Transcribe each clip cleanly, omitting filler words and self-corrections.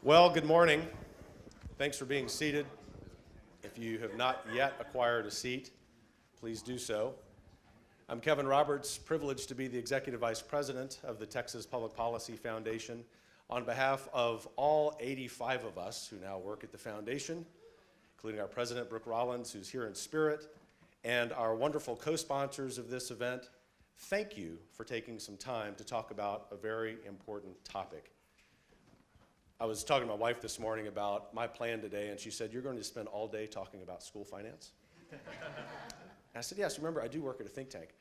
Well, good morning. Thanks for being seated. If you have not yet acquired a seat, please do so. I'm Kevin Roberts, privileged to be the Executive Vice President of the Texas Public Policy Foundation. On behalf of all 85 of us who now work at the foundation, including our President, Brooke Rollins, who's here in spirit, and our wonderful co-sponsors of this event, thank you for taking some time to talk about a very important topic. I was talking to my wife this morning about my plan today, and she said, "You're going to spend all day talking about school finance?" I said, "Yes, remember, I do work at a think tank."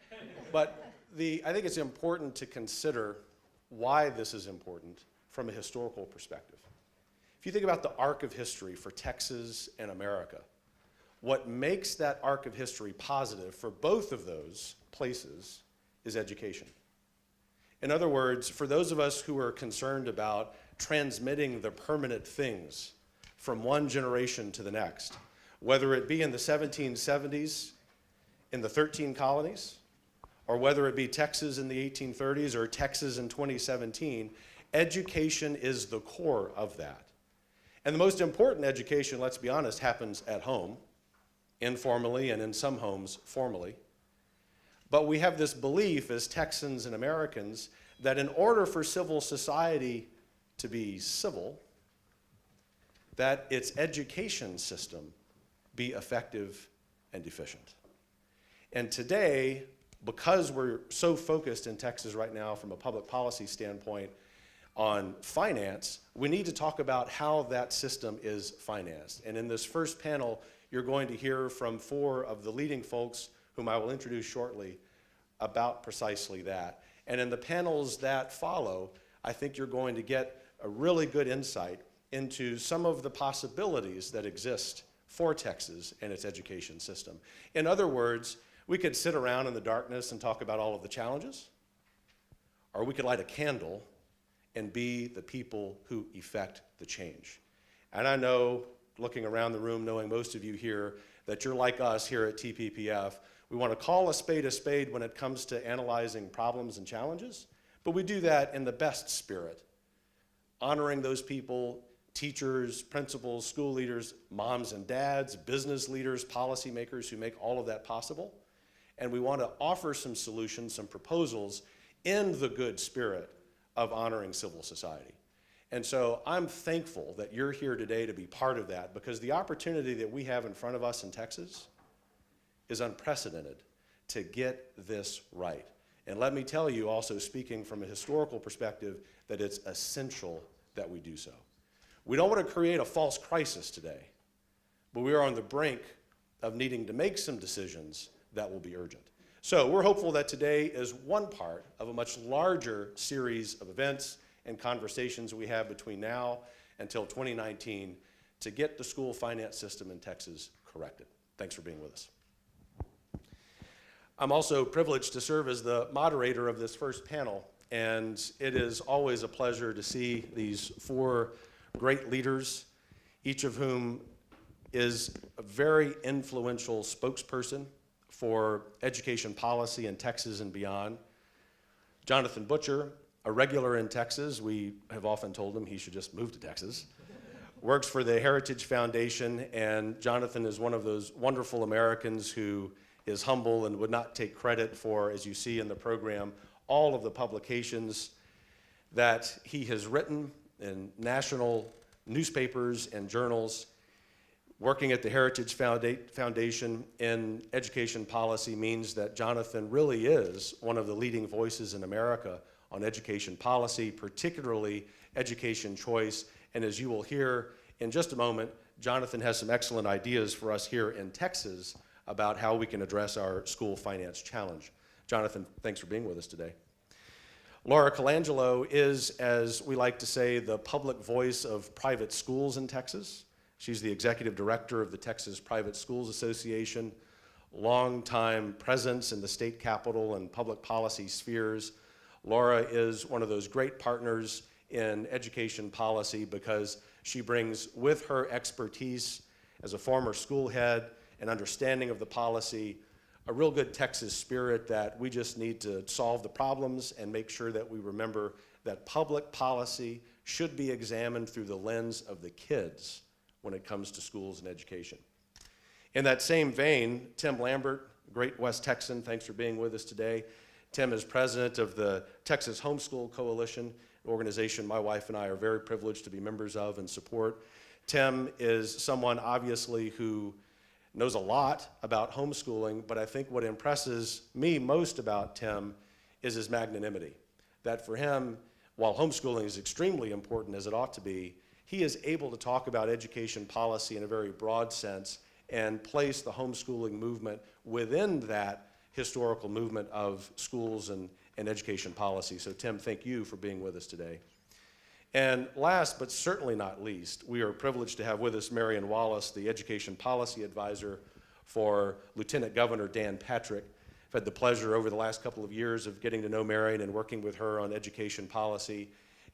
But I think it's important to consider why this is important from a historical perspective. If you think about the arc of history for Texas and America, what makes that arc of history positive for both of those places is education. In other words, for those of us who are concerned about transmitting the permanent things from one generation to the next, whether it be in the 1770s in the 13 colonies, or whether it be Texas in the 1830s or Texas in 2017, education is the core of that. And the most important education, let's be honest, happens at home, informally, and in some homes, formally. But we have this belief as Texans and Americans that in order for civil society to be civil, that its education system be effective and efficient. And today, because we're so focused in Texas right now from a public policy standpoint on finance, we need to talk about how that system is financed. And in this first panel, you're going to hear from 4 of the leading folks whom I will introduce shortly about precisely that. And in the panels that follow, I think you're going to get a really good insight into some of the possibilities that exist for Texas and its education system. In other words, we could sit around in the darkness and talk about all of the challenges, or we could light a candle and be the people who effect the change. And I know, looking around the room, knowing most of you here, that you're like us here at TPPF. We want to call a spade when it comes to analyzing problems and challenges, but we do that in the best spirit, honoring those people, teachers, principals, school leaders, moms and dads, business leaders, policymakers who make all of that possible. And we want to offer some solutions, some proposals in the good spirit of honoring civil society. And so I'm thankful that you're here today to be part of that, because the opportunity that we have in front of us in Texas is unprecedented to get this right. And let me tell you, also speaking from a historical perspective, that it's essential that we do so. We don't want to create a false crisis today, but we are on the brink of needing to make some decisions that will be urgent. So we're hopeful that today is one part of a much larger series of events and conversations we have between now until 2019 to get the school finance system in Texas corrected. Thanks for being with us. I'm also privileged to serve as the moderator of this first panel, and it is always a pleasure to see these 4 great leaders, each of whom is a very influential spokesperson for education policy in Texas and beyond. Jonathan Butcher, a regular in Texas, we have often told him he should just move to Texas, works for the Heritage Foundation, and Jonathan is one of those wonderful Americans who is humble and would not take credit for, as you see in the program, all of the publications that he has written in national newspapers and journals. Working at the Heritage Foundation in education policy means that Jonathan really is one of the leading voices in America on education policy, particularly education choice. And as you will hear in just a moment, Jonathan has some excellent ideas for us here in Texas about how we can address our school finance challenge. Jonathan, thanks for being with us today. Laura Colangelo is, as we like to say, the public voice of private schools in Texas. She's the executive director of the Texas Private Schools Association, longtime presence in the state capitol and public policy spheres. Laura is one of those great partners in education policy because she brings with her expertise as a former school head and understanding of the policy, a real good Texas spirit that we just need to solve the problems and make sure that we remember that public policy should be examined through the lens of the kids when it comes to schools and education. In that same vein, Tim Lambert, great West Texan, thanks for being with us today. Tim is president of the Texas Homeschool Coalition, an organization my wife and I are very privileged to be members of and support. Tim is someone, obviously, who knows a lot about homeschooling, but I think what impresses me most about Tim is his magnanimity. That for him, while homeschooling is extremely important, as it ought to be, he is able to talk about education policy in a very broad sense and place the homeschooling movement within that historical movement of schools and education policy. So Tim, thank you for being with us today. And last, but certainly not least, we are privileged to have with us Marion Wallace, the Education Policy Advisor for Lieutenant Governor Dan Patrick. I've had the pleasure over the last couple of years of getting to know Marion and working with her on education policy.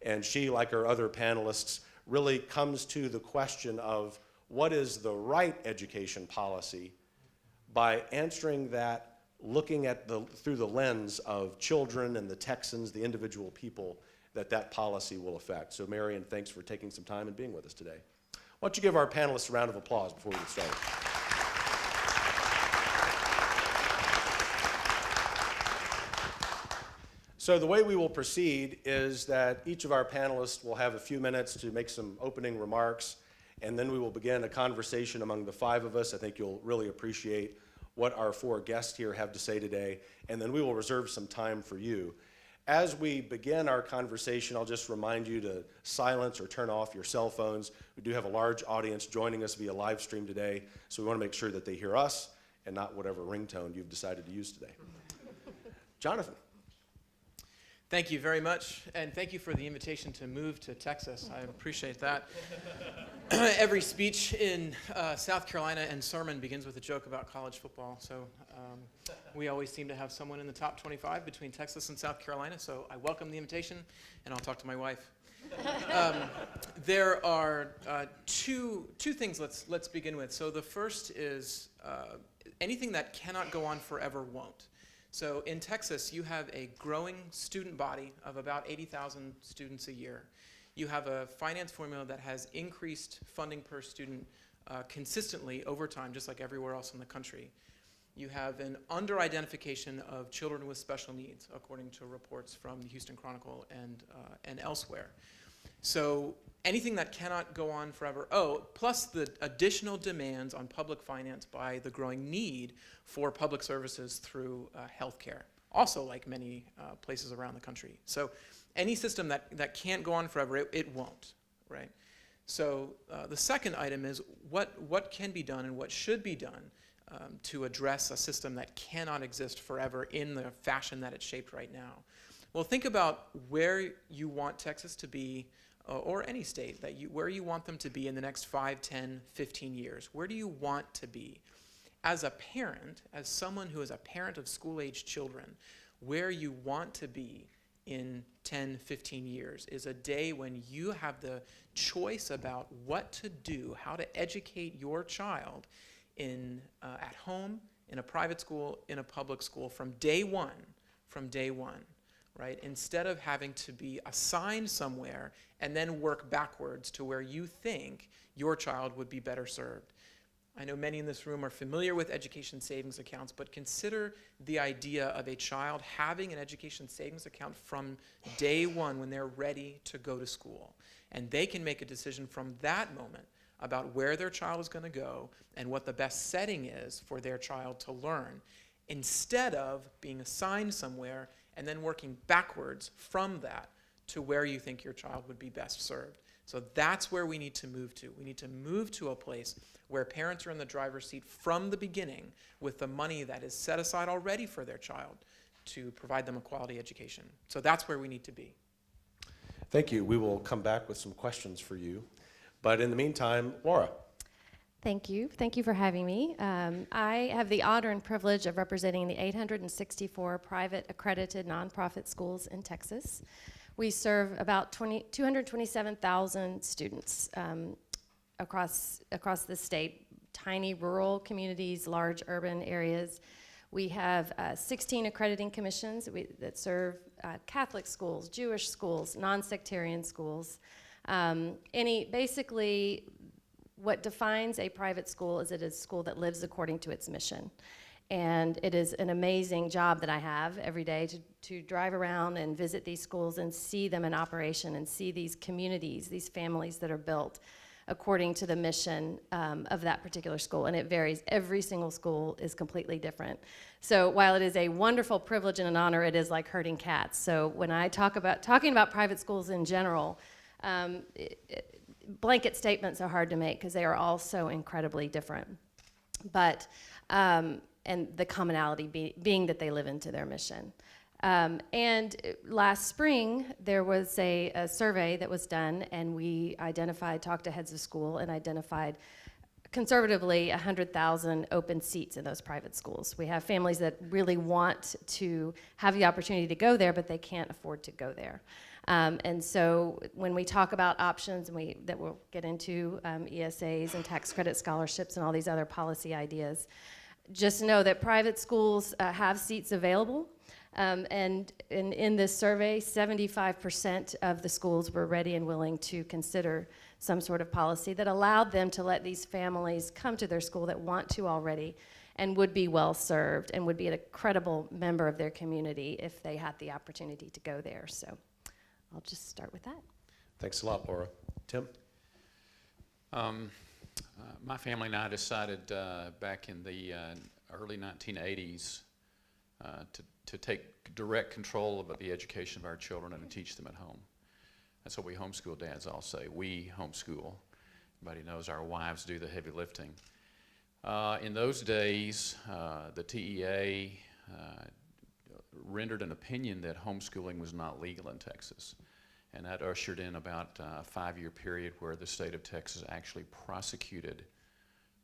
And she, like our other panelists, really comes to the question of what is the right education policy by answering that, looking at through the lens of children and the Texans, the individual people that policy will affect. So Marion, thanks for taking some time and being with us today. Why don't you give our panelists a round of applause before we get started. So the way we will proceed is that each of our panelists will have a few minutes to make some opening remarks, and then we will begin a conversation among the five of us. I think you'll really appreciate what our four guests here have to say today, and then we will reserve some time for you. As we begin our conversation, I'll just remind you to silence or turn off your cell phones. We do have a large audience joining us via live stream today, so we want to make sure that they hear us and not whatever ringtone you've decided to use today. Jonathan. Thank you very much, and thank you for the invitation to move to Texas. I appreciate that. Every speech in South Carolina and sermon begins with a joke about college football, so we always seem to have someone in the top 25 between Texas and South Carolina, so I welcome the invitation, and I'll talk to my wife. There are two things let's begin with. So the first is anything that cannot go on forever won't. So in Texas, you have a growing student body of about 80,000 students a year. You have a finance formula that has increased funding per student consistently over time, just like everywhere else in the country. You have an under-identification of children with special needs, according to reports from the Houston Chronicle and elsewhere. So anything that cannot go on forever, plus the additional demands on public finance by the growing need for public services through healthcare, also like many places around the country. So any system that can't go on forever, it won't, right? So the second item is what can be done and what should be done to address a system that cannot exist forever in the fashion that it's shaped right now. Well, think about where you want Texas to be, or any state, where you want them to be in the next 5, 10, 15 years. Where do you want to be? As a parent, as someone who is a parent of school-age children, where you want to be in 10, 15 years is a day when you have the choice about what to do, how to educate your child at home, in a private school, in a public school, from day one, right? Instead of having to be assigned somewhere and then work backwards to where you think your child would be better served. I know many in this room are familiar with education savings accounts, but consider the idea of a child having an education savings account from day one when they're ready to go to school. And they can make a decision from that moment about where their child is going to go and what the best setting is for their child to learn, instead of being assigned somewhere and then working backwards from that to where you think your child would be best served. So that's where we need to move to. We need to move to a place where parents are in the driver's seat from the beginning with the money that is set aside already for their child to provide them a quality education. So that's where we need to be. Thank you. We will come back with some questions for you. But in the meantime, Laura. Thank you. Thank you for having me. I have the honor and privilege of representing the 864 private accredited nonprofit schools in Texas. We serve about 227,000 students across the state, tiny rural communities, large urban areas. We have 16 accrediting commissions that serve Catholic schools, Jewish schools, non-sectarian schools. Basically, what defines a private school is it is a school that lives according to its mission. And it is an amazing job that I have every day to drive around and visit these schools and see them in operation and see these communities, these families that are built according to the mission of that particular school. And it varies. Every single school is completely different. So while it is a wonderful privilege and an honor, it is like herding cats. So when I talking about private schools in general, blanket statements are hard to make because they are all so incredibly different. But and the commonality being that they live into their mission. And last spring, there was a survey that was done, and we talked to heads of school, and identified conservatively 100,000 open seats in those private schools. We have families that really want to have the opportunity to go there, but they can't afford to go there. And so when we talk about options, that we'll get into ESAs and tax credit scholarships and all these other policy ideas, just know that private schools have seats available. And in this survey, 75% of the schools were ready and willing to consider some sort of policy that allowed them to let these families come to their school that want to already and would be well served and would be a credible member of their community if they had the opportunity to go there. So I'll just start with that. Thanks a lot, Laura. Tim? My family and I decided back in the early 1980s to take direct control of the education of our children and to teach them at home. That's what we homeschool dads all say. We homeschool. Everybody knows our wives do the heavy lifting. In those days, the TEA rendered an opinion that homeschooling was not legal in Texas. And that ushered in about a 5-year period where the state of Texas actually prosecuted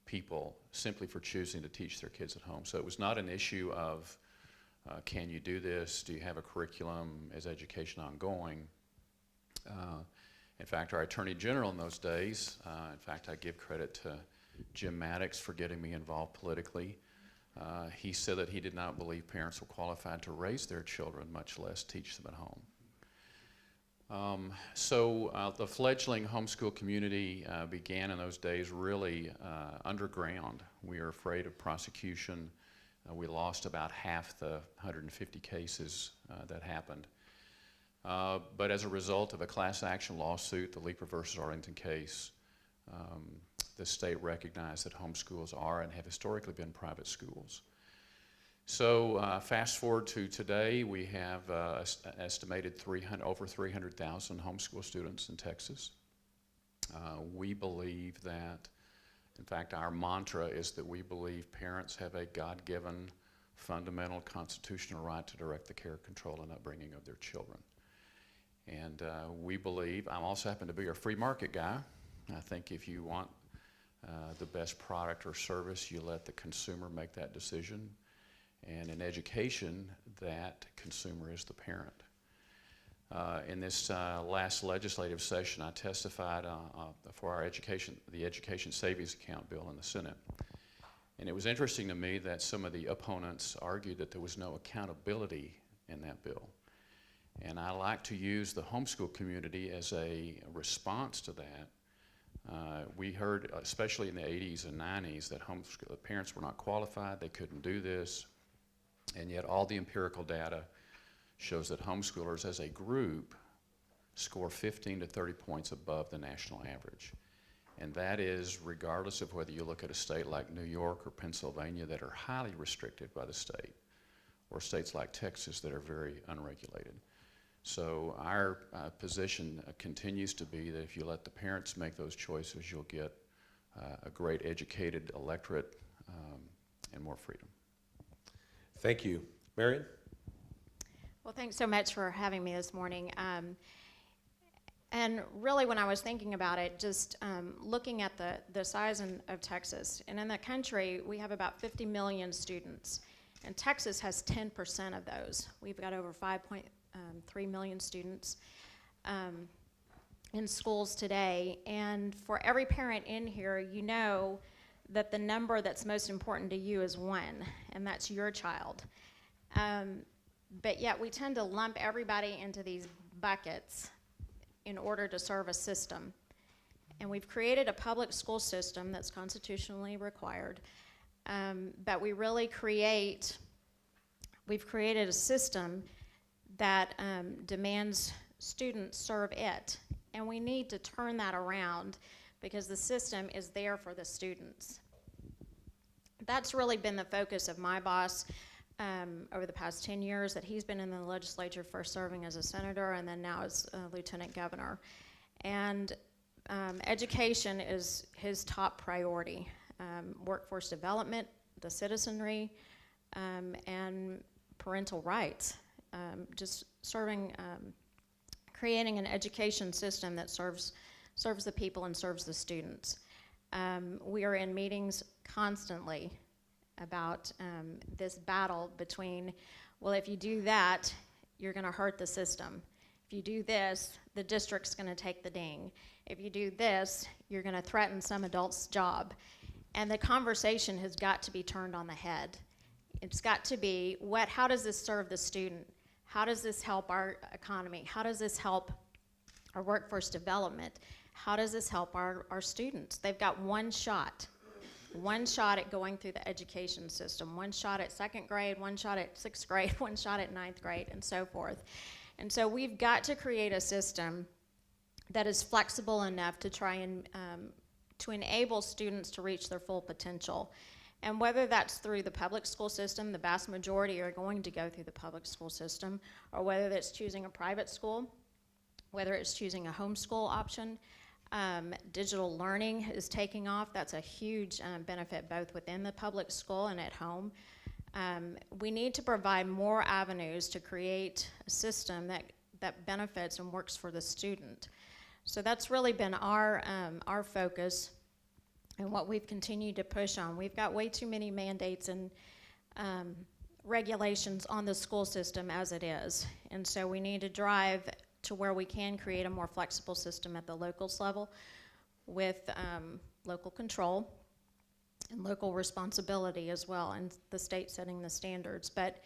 people simply for choosing to teach their kids at home. So it was not an issue of can you do this? Do you have a curriculum? Is education ongoing? In fact, our Attorney General in those days, in fact, I give credit to Jim Maddox for getting me involved politically. He said that he did not believe parents were qualified to raise their children, much less teach them at home. So the fledgling homeschool community began in those days really underground. We were afraid of prosecution. We lost about half the 150 cases that happened. But as a result of a class action lawsuit, the Leeper versus Arlington case, the state recognized that homeschools are and have historically been private schools. So fast forward to today, we have an estimated over 300,000 homeschool students in Texas. We believe that, in fact, our mantra is that we believe parents have a God-given, fundamental constitutional right to direct the care, control, and upbringing of their children. And we believe, I also happen to be a free market guy. I think if you want the best product or service, you let the consumer make that decision. And in education, that consumer is the parent. In this last legislative session, I testified for the Education Savings Account bill in the Senate. And it was interesting to me that some of the opponents argued that there was no accountability in that bill. And I like to use the homeschool community as a response to that. We heard, especially in the 80s and 90s, that the parents were not qualified, they couldn't do this. And yet all the empirical data shows that homeschoolers as a group score 15 to 30 points above the national average. And that is regardless of whether you look at a state like New York or Pennsylvania that are highly restricted by the state, or states like Texas that are very unregulated. So our position continues to be that if you let the parents make those choices, you'll get a great educated electorate and more freedom. Thank you. Marion? Well, thanks so much for having me this morning. And really, when I was thinking about it, just looking at the size of Texas, and in the country, we have about 50 million students, and Texas has 10% of those. We've got over 5.3 million students in schools today, and for every parent in here, you know that the number that's most important to you is one, and that's your child. but yet we tend to lump everybody into these buckets in order to serve a system. And we've created a public school system that's constitutionally required, but we've created a system that demands students serve it. And we need to turn that around because the system is there for the students. That's really been the focus of my boss over the past 10 years that he's been in the legislature, first serving as a senator and then now as lieutenant governor. And education is his top priority. Workforce development, the citizenry, and parental rights. Just creating an education system that serves the people and serves the students. We are in meetings constantly about this battle between, well, if you do that, you're going to hurt the system. If you do this, the district's going to take the ding. If you do this, you're going to threaten some adult's job. And the conversation has got to be turned on the head. It's got to be, how does this serve the student? How does this help our economy? How does this help our workforce development? How does this help our students? They've got one shot at going through the education system, one shot at second grade, one shot at sixth grade, one shot at ninth grade, and so forth. And so we've got to create a system that is flexible enough to try and to enable students to reach their full potential. And whether that's through the public school system, the vast majority are going to go through the public school system, or whether that's choosing a private school, whether it's choosing a homeschool option. Digital learning is taking off. That's a huge benefit both within the public school and at home. We need to provide more avenues to create a system that benefits and works for the student. So that's really been our focus and what we've continued to push on. We've got way too many mandates and regulations on the school system as it is. And so we need to drive to where we can create a more flexible system at the locals level with local control and local responsibility as well, and the state setting the standards. But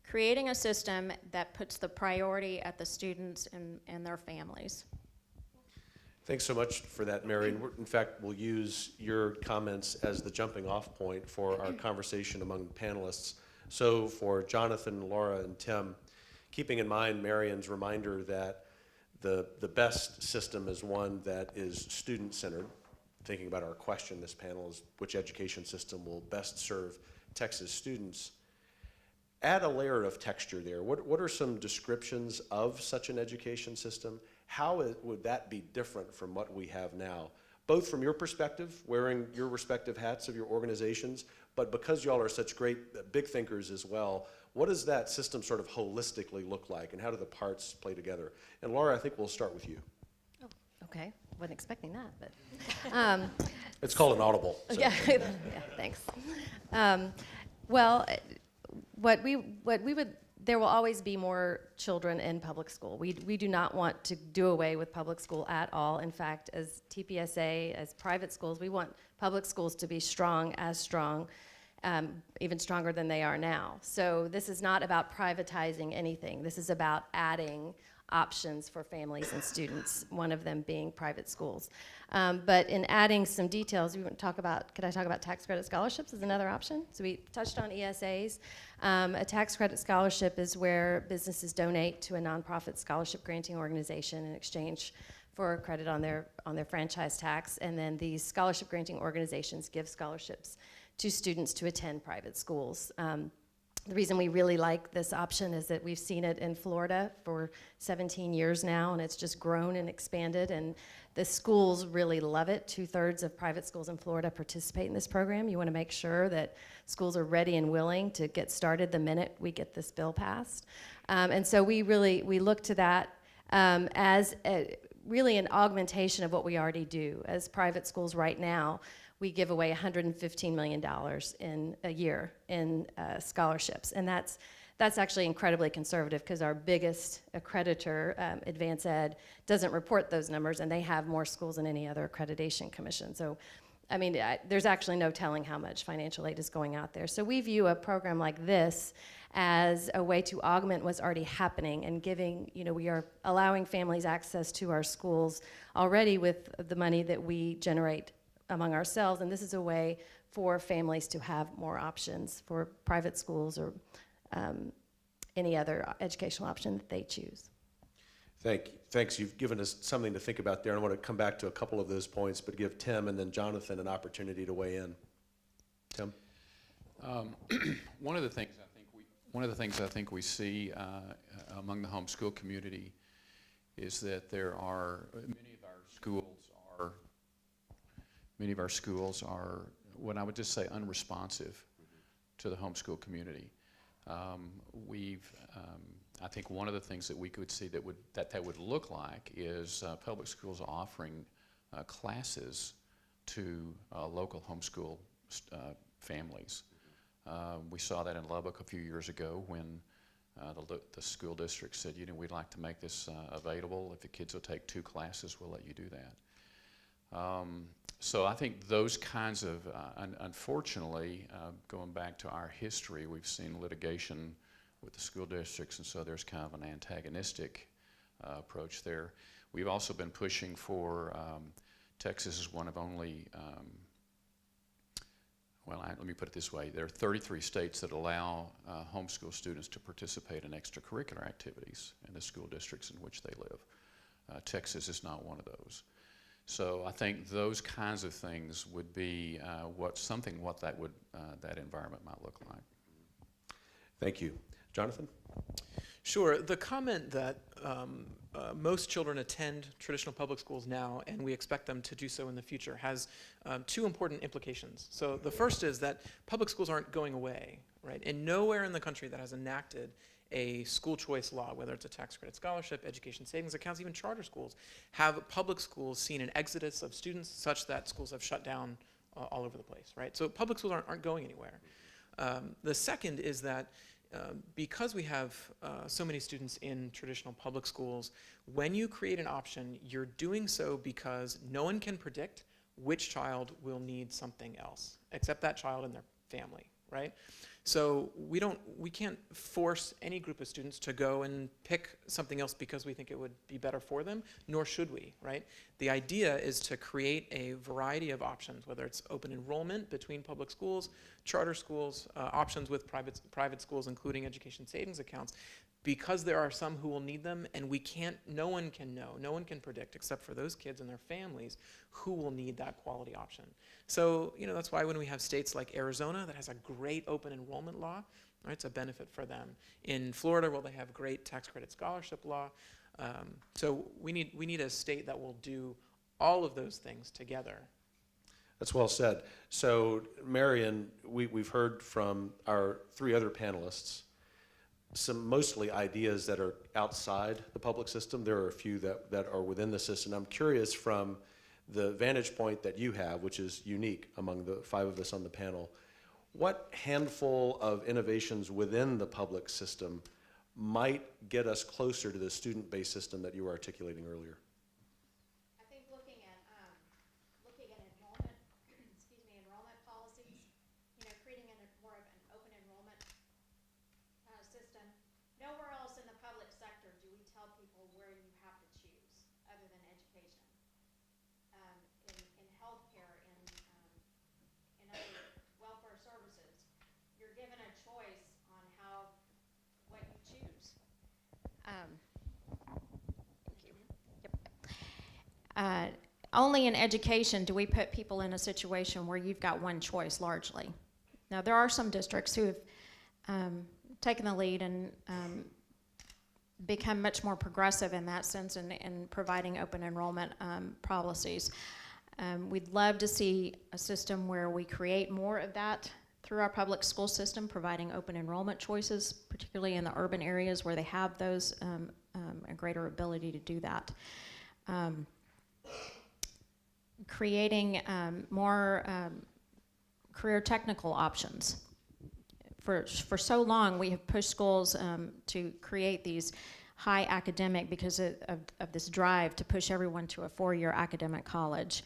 creating a system that puts the priority at the students and their families. Thanks so much for that, Mary. And in fact, we'll use your comments as the jumping off point for our conversation among panelists. So for Jonathan, Laura, and Tim, keeping in mind Marion's reminder that the best system is one that is student-centered, thinking about our question this panel is which education system will best serve Texas students. Add a layer of texture there. What are some descriptions of such an education system? How would that be different from what we have now? Both from your perspective, wearing your respective hats of your organizations, but because y'all are such great big thinkers as well, what does that system sort of holistically look like, and how do the parts play together? And Laura, I think we'll start with you. Oh, okay. Wasn't expecting that, but. It's called an audible. So. Yeah, yeah, thanks. Well, there will always be more children in public school. We do not want to do away with public school at all. In fact, as TPSA, as private schools, we want public schools to be strong, even stronger than they are now. So this is not about privatizing anything. This is about adding options for families and students, one of them being private schools. But in adding some details, could I talk about tax credit scholarships as another option? So we touched on ESAs. A tax credit scholarship is where businesses donate to a nonprofit scholarship granting organization in exchange for credit on their franchise tax, and then these scholarship granting organizations give scholarships to students to attend private schools. The reason we really like this option is that we've seen it in Florida for 17 years now, and it's just grown and expanded, and the schools really love it. 2/3 of private schools in Florida participate in this program. You want to make sure that schools are ready and willing to get started the minute we get this bill passed. And so we look to that as really an augmentation of what we already do. As private schools right now, we give away $115 million in a year in scholarships, and that's actually incredibly conservative because our biggest accreditor, Advance Ed, doesn't report those numbers, and they have more schools than any other accreditation commission. So, I mean, there's actually no telling how much financial aid is going out there. So we view a program like this as a way to augment what's already happening and giving, we are allowing families access to our schools already with the money that we generate among ourselves, and this is a way for families to have more options for private schools or any other educational option that they choose. Thanks. You've given us something to think about there. I want to come back to a couple of those points, but give Tim and then Jonathan an opportunity to weigh in. Tim? One of the things I think we see among the homeschool community is that there are many of our schools are what I would just say unresponsive to the homeschool community. I think one of the things that we could see that would look like is public schools offering classes to local homeschool families. We saw that in Lubbock a few years ago when the school district said, we'd like to make this available. If the kids will take 2 classes, we'll let you do that. So I think those kinds of, unfortunately, going back to our history, we've seen litigation with the school districts, and so there's kind of an antagonistic approach there. We've also been pushing for, Texas is one of only, let me put it this way, there are 33 states that allow homeschool students to participate in extracurricular activities in the school districts in which they live. Texas is not one of those. So I think those kinds of things would be what that environment might look like. Thank you. Jonathan? Sure. The comment that most children attend traditional public schools now, and we expect them to do so in the future, has 2 important implications. So the first is that public schools aren't going away, right? And nowhere in the country that has enacted a school choice law, whether it's a tax credit scholarship, education savings accounts, even charter schools, have public schools seen an exodus of students such that schools have shut down all over the place, right? So public schools aren't going anywhere. The second is that because we have so many students in traditional public schools, when you create an option, you're doing so because no one can predict which child will need something else, except that child and their family, right? So we can't force any group of students to go and pick something else because we think it would be better for them, nor should we, right? The idea is to create a variety of options, whether it's open enrollment between public schools, charter schools, options with private schools, including education savings accounts, because there are some who will need them, and no one can predict, except for those kids and their families, who will need that quality option. So, that's why when we have states like Arizona that has a great open enrollment law, right, it's a benefit for them. In Florida, they have great tax credit scholarship law. So we need a state that will do all of those things together. That's well said. So, Marion, we've heard from our 3 other panelists some mostly ideas that are outside the public system. There are a few that are within the system. I'm curious from the vantage point that you have, which is unique among the 5 of us on the panel, what handful of innovations within the public system might get us closer to the student-based system that you were articulating earlier? I think looking at enrollment, enrollment policies, creating more of an open enrollment system. Nowhere else in the public sector do we tell people where you have to choose, other than education. In healthcare, in other welfare services, you're given a choice on what you choose. Thank you. Yep. Only in education do we put people in a situation where you've got one choice, largely. Now, there are some districts who have taken the lead and become much more progressive in that sense in providing open enrollment policies. We'd love to see a system where we create more of that through our public school system, providing open enrollment choices, particularly in the urban areas where they have those, a greater ability to do that. Creating more career technical options. For so long, we have pushed schools to create these high academic because of this drive to push everyone to a 4-year academic college.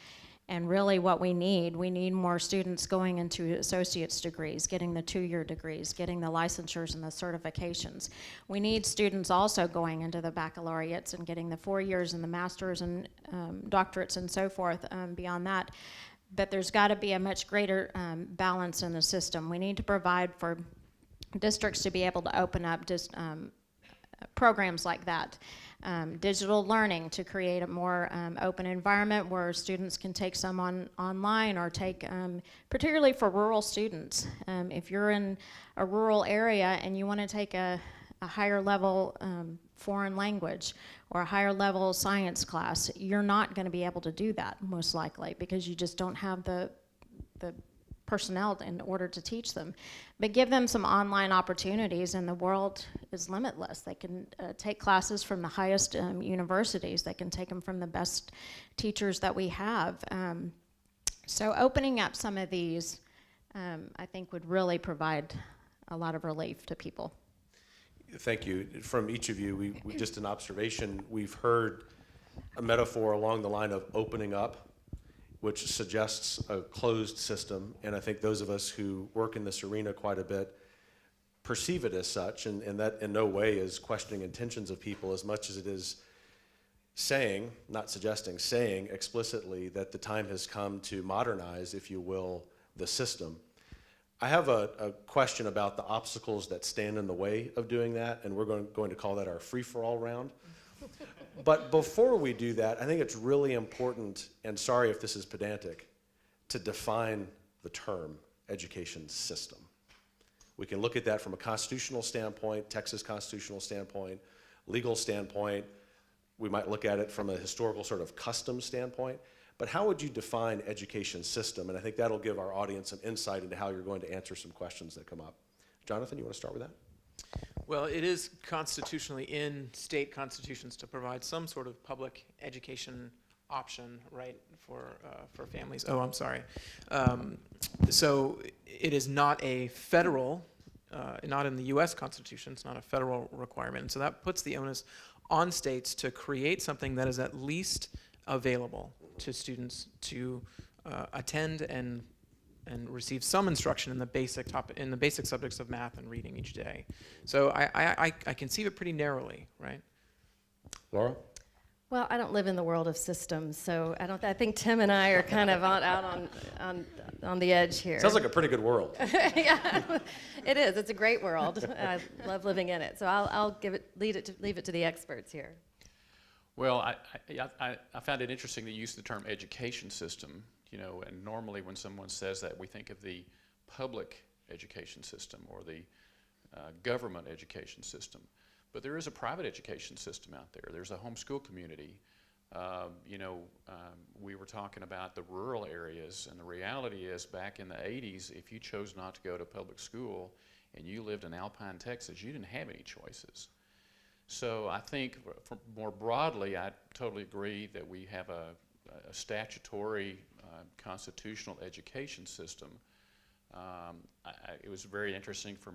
And really what we need more students going into associate's degrees, getting the 2-year degrees, getting the licensures and the certifications. We need students also going into the baccalaureates and getting the 4 years and the masters and doctorates and so forth beyond that. But there's got to be a much greater balance in the system. We need to provide for districts to be able to open up programs like that. Digital learning to create a more open environment where students can take some online or take, particularly for rural students. If you're in a rural area and you want to take a higher level foreign language or a higher level science class, you're not going to be able to do that most likely because you just don't have the personnel in order to teach them. But give them some online opportunities, and the world is limitless. They can take classes from the highest universities. They can take them from the best teachers that we have. So opening up some of these, I think, would really provide a lot of relief to people. Thank you. From each of you, we just an observation, we've heard a metaphor along the line of opening up, which suggests a closed system, and I think those of us who work in this arena quite a bit perceive it as such, and that in no way is questioning intentions of people as much as it is saying, not suggesting, saying explicitly that the time has come to modernize, if you will, the system. I have a question about the obstacles that stand in the way of doing that, and we're going to call that our free-for-all round. But before we do that, I think it's really important, and sorry if this is pedantic, to define the term education system. We can look at that from a constitutional standpoint, Texas constitutional standpoint, legal standpoint. We might look at it from a historical sort of custom standpoint. But how would you define education system? And I think that'll give our audience some insight into how you're going to answer some questions that come up. Jonathan, you want to start with that? Well, it is constitutionally in state constitutions to provide some sort of public education option, right, for families. Oh, I'm sorry. So it is not a federal, not in the U.S. Constitution. It's not a federal requirement. And so that puts the onus on states to create something that is at least available to students to attend and receive some instruction in the basic subjects of math and reading each day. So I conceive it pretty narrowly, right? Laura? Well, I don't live in the world of systems, so I think Tim and I are kind of out on the edge here. Sounds like a pretty good world. Yeah, it is. It's a great world. I love living in it. So I'll leave it to the experts here. Well, I found it interesting that you used the term education system, and normally when someone says that, we think of the public education system or the government education system. But there is a private education system out there. There's a homeschool community. We were talking about the rural areas, and the reality is back in the 80s, if you chose not to go to public school and you lived in Alpine, Texas, you didn't have any choices. So I think more broadly, I totally agree that we have a statutory constitutional education system. It was very interesting for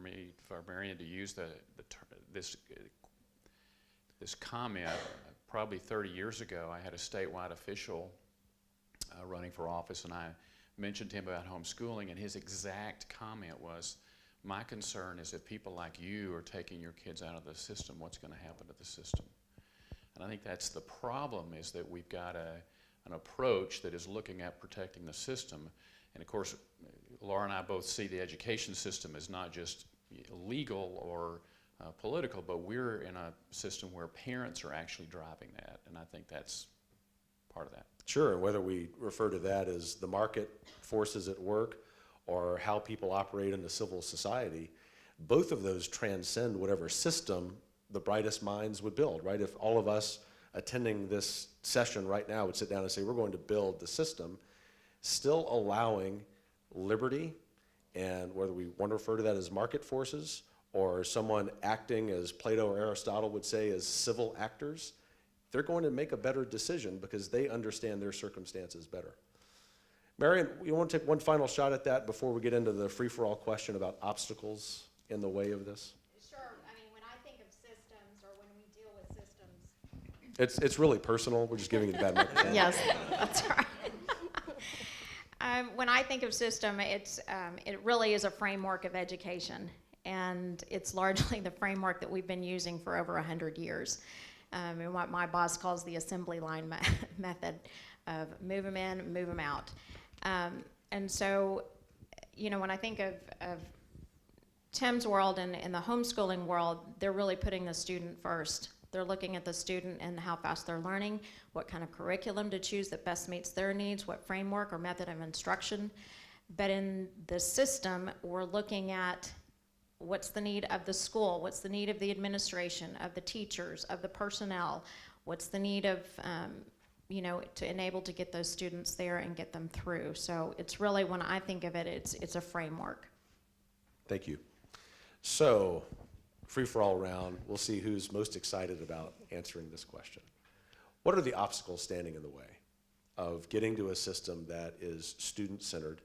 Marion to use this comment. Probably 30 years ago, I had a statewide official running for office, and I mentioned to him about homeschooling, and his exact comment was, "My concern is if people like you are taking your kids out of the system, what's going to happen to the system?" And I think that's the problem, is that we've got an approach that is looking at protecting the system. And of course, Laura and I both see the education system as not just legal or political, but we're in a system where parents are actually driving that, and I think that's part of that. Sure, and whether we refer to that as the market forces at work or how people operate in the civil society, both of those transcend whatever system the brightest minds would build, right? If all of us attending this session right now would sit down and say, we're going to build the system, still allowing liberty, and whether we want to refer to that as market forces or someone acting, as Plato or Aristotle would say, as civil actors, they're going to make a better decision because they understand their circumstances better. Marion, you want to take one final shot at that before we get into the free-for-all question about obstacles in the way of this? Sure. I mean, when I think of systems or when we deal with systems. It's really personal. We're just giving you the bad microphone. Yes, that's right. When I think of system, it really is a framework of education, and it's largely the framework that we've been using for over 100 years. And what my boss calls the assembly line method of move them in, move them out. And so, you know, when I think of Tim's world and in the homeschooling world, they're really putting the student first. They're looking at the student and how fast they're learning, what kind of curriculum to choose that best meets their needs, what framework or method of instruction. But in the system, we're looking at what's the need of the school, what's the need of the administration, of the teachers, of the personnel, what's the need of, you know, to enable to get those students there and get them through. So it's really, when I think of it, it's a framework. Thank you. So, free-for-all round, we'll see who's most excited about answering this question. What are the obstacles standing in the way of getting to a system that is student-centered,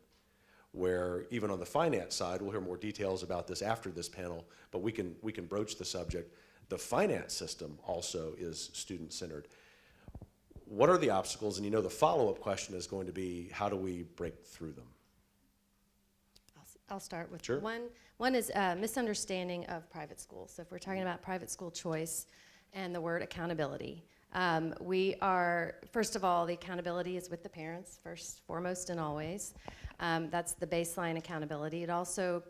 where even on the finance side, we'll hear more details about this after this panel, but we can broach the subject. The finance system also is student-centered. What are the obstacles? And you know the follow-up question is going to be, how do we break through them? I'll start with Sure. One is misunderstanding of private schools. So if we're talking about private school choice and the word accountability, we are, first of all, the accountability is with the parents, first, foremost, and always. That's the baseline accountability. It also,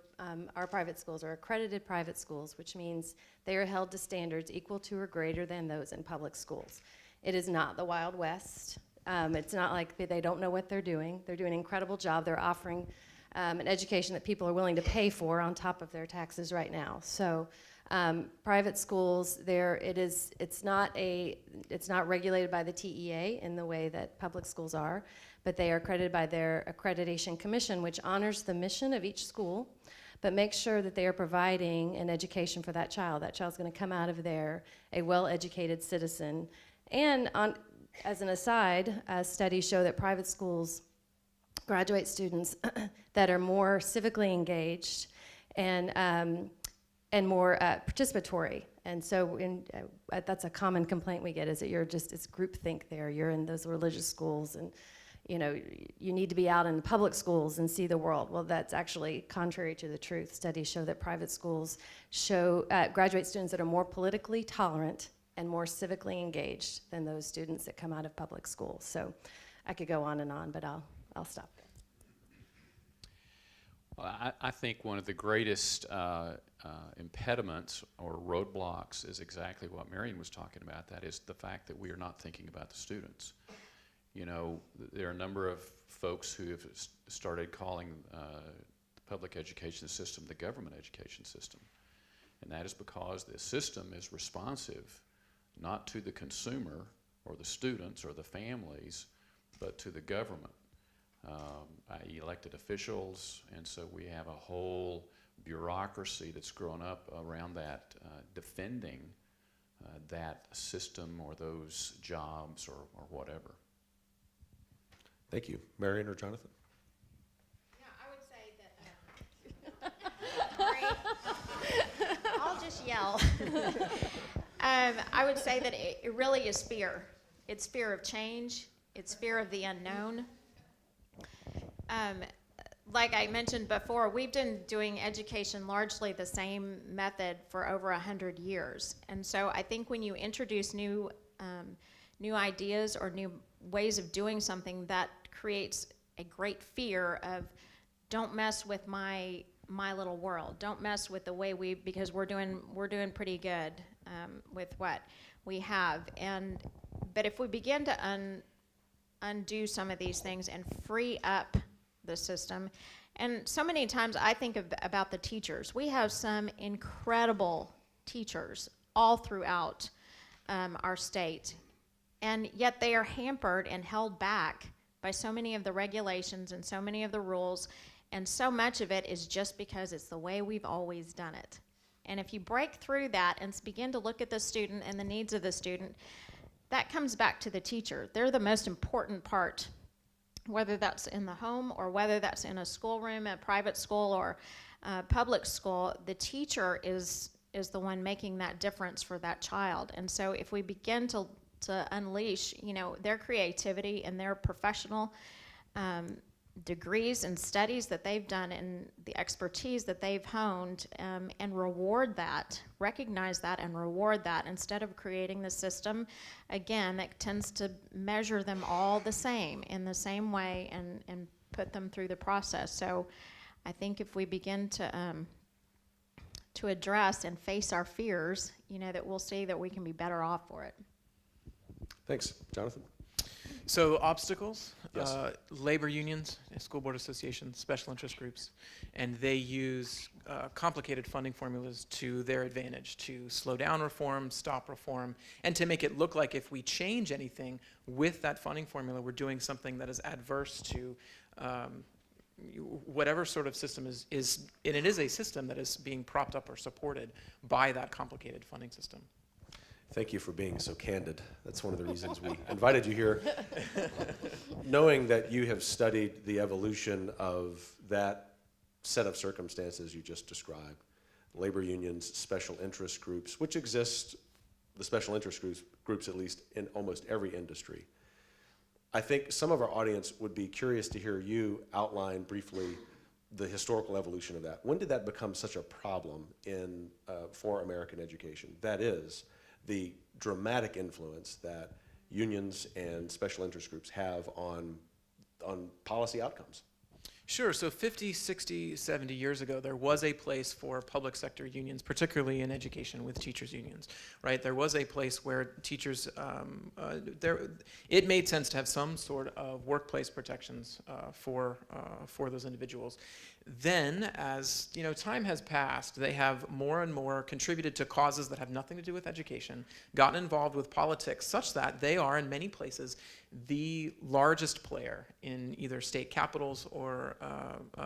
our private schools are accredited private schools, which means they are held to standards equal to or greater than those in public schools. It is not the Wild West. It's not like they don't know what they're doing. They're doing an incredible job. They're offering an education that people are willing to pay for on top of their taxes right now. So private schools, it's not regulated by the TEA in the way that public schools are, but they are accredited by their accreditation commission, which honors the mission of each school, but makes sure that they are providing an education for that child. That child's going to come out of there a well-educated citizen. And as an aside, studies show that private schools graduate students that are more civically engaged and more participatory. And so that's a common complaint we get, is that it's groupthink there. You're in those religious schools, and you know, you need to be out in the public schools and see the world. Well, that's actually contrary to the truth. Studies show that private schools graduate students that are more politically tolerant and more civically engaged than those students that come out of public schools. So I could go on and on, but I'll stop there. Well, I think one of the greatest impediments or roadblocks is exactly what Marion was talking about. That is the fact that we are not thinking about the students. You know, there are a number of folks who have started calling the public education system the government education system. And that is because the system is responsive not to the consumer or the students or the families, but to the government, i.e. elected officials. And so we have a whole bureaucracy that's grown up around that, defending that system or those jobs or whatever. Thank you. Marion or Jonathan? Yeah, I would say that, I'll just yell. I would say that it really is fear. It's fear of change. It's fear of the unknown. Like I mentioned before, we've been doing education largely the same method for over 100 years. And so I think when you introduce new ideas or new ways of doing something, that creates a great fear of, don't mess with my little world. Don't mess with the way because we're doing pretty good with what we have. But if we begin to undo some of these things and free up the system, and so many times I think about the teachers. We have some incredible teachers all throughout our state, and yet they are hampered and held back by so many of the regulations and so many of the rules, and so much of it is just because it's the way we've always done it. And if you break through that and begin to look at the student and the needs of the student, that comes back to the teacher. They're the most important part, whether that's in the home or whether that's in a schoolroom, a private school or public school. The teacher is the one making that difference for that child. And so if we begin to unleash, you know, their creativity and their professional degrees and studies that they've done and the expertise that they've honed, and reward that, recognize that and reward that, instead of creating the system, again, that tends to measure them all the same, in the same way, and put them through the process. So I think if we begin to address and face our fears, that we'll see that we can be better off for it. Thanks. Jonathan? So obstacles, Yes. Labor unions, school board associations, special interest groups, and they use complicated funding formulas to their advantage to slow down reform, stop reform, and to make it look like if we change anything with that funding formula, we're doing something that is adverse to whatever sort of system is, and it is a system that is being propped up or supported by that complicated funding system. Thank you for being so candid. That's one of the reasons we invited you here. Knowing that you have studied the evolution of that set of circumstances you just described, labor unions, special interest groups, which exist, the special interest groups at least, in almost every industry. I think some of our audience would be curious to hear you outline briefly the historical evolution of that. When did that become such a problem for American education? That is, the dramatic influence that unions and special interest groups have on policy outcomes. Sure, so 50, 60, 70 years ago, there was a place for public sector unions, particularly in education with teachers' unions, right? There was a place where teachers, it made sense to have some sort of workplace protections for those individuals. Then, as time has passed, they have more and more contributed to causes that have nothing to do with education, gotten involved with politics, such that they are, in many places, the largest player in either state capitals or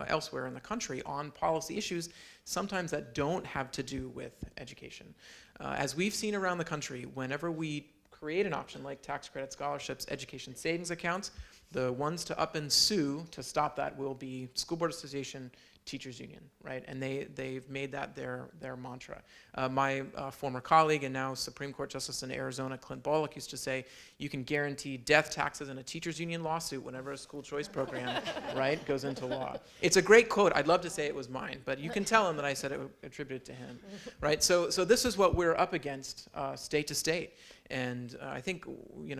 elsewhere in the country on policy issues, sometimes that don't have to do with education. As we've seen around the country, whenever we create an option like tax credit scholarships, education savings accounts, the ones to up and sue to stop that will be School Board Association, Teachers Union, right? And they've made that their mantra. My former colleague and now Supreme Court Justice in Arizona, Clint Bullock, used to say, you can guarantee death taxes in a teachers union lawsuit whenever a school choice program, right, goes into law. It's a great quote. I'd love to say it was mine, but you can tell him that I said it attributed to him, right? So this is what we're up against state to state. And I think,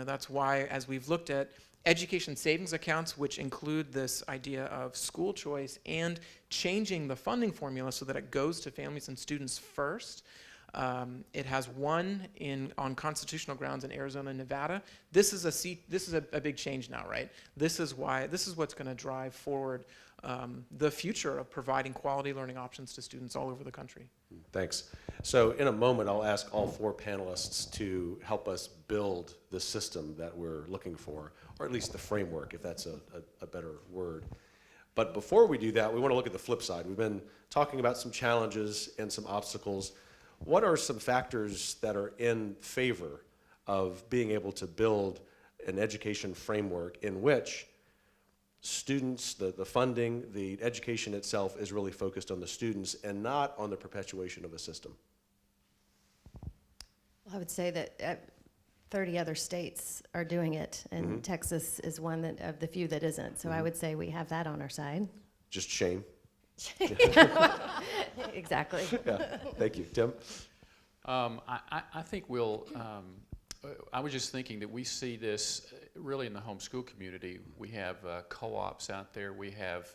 that's why, as we've looked at education savings accounts, which include this idea of school choice and changing the funding formula so that it goes to families and students first. It has one on constitutional grounds in Arizona and Nevada. This is a big change now, right? This is what's going to drive forward the future of providing quality learning options to students all over the country. Thanks. So in a moment, I'll ask all four panelists to help us build the system that we're looking for, or at least the framework, if that's a better word. But before we do that, we want to look at the flip side. We've been talking about some challenges and some obstacles. What are some factors that are in favor of being able to build an education framework in which students, the funding, the education itself is really focused on the students and not on the perpetuation of a system? Well, I would say that 30 other states are doing it, and Texas is one of the few that isn't. So I would say we have that on our side. Just shame. Exactly. Yeah. Thank you. Tim? I think I was just thinking that we see this really in the homeschool community. We have co-ops out there. We have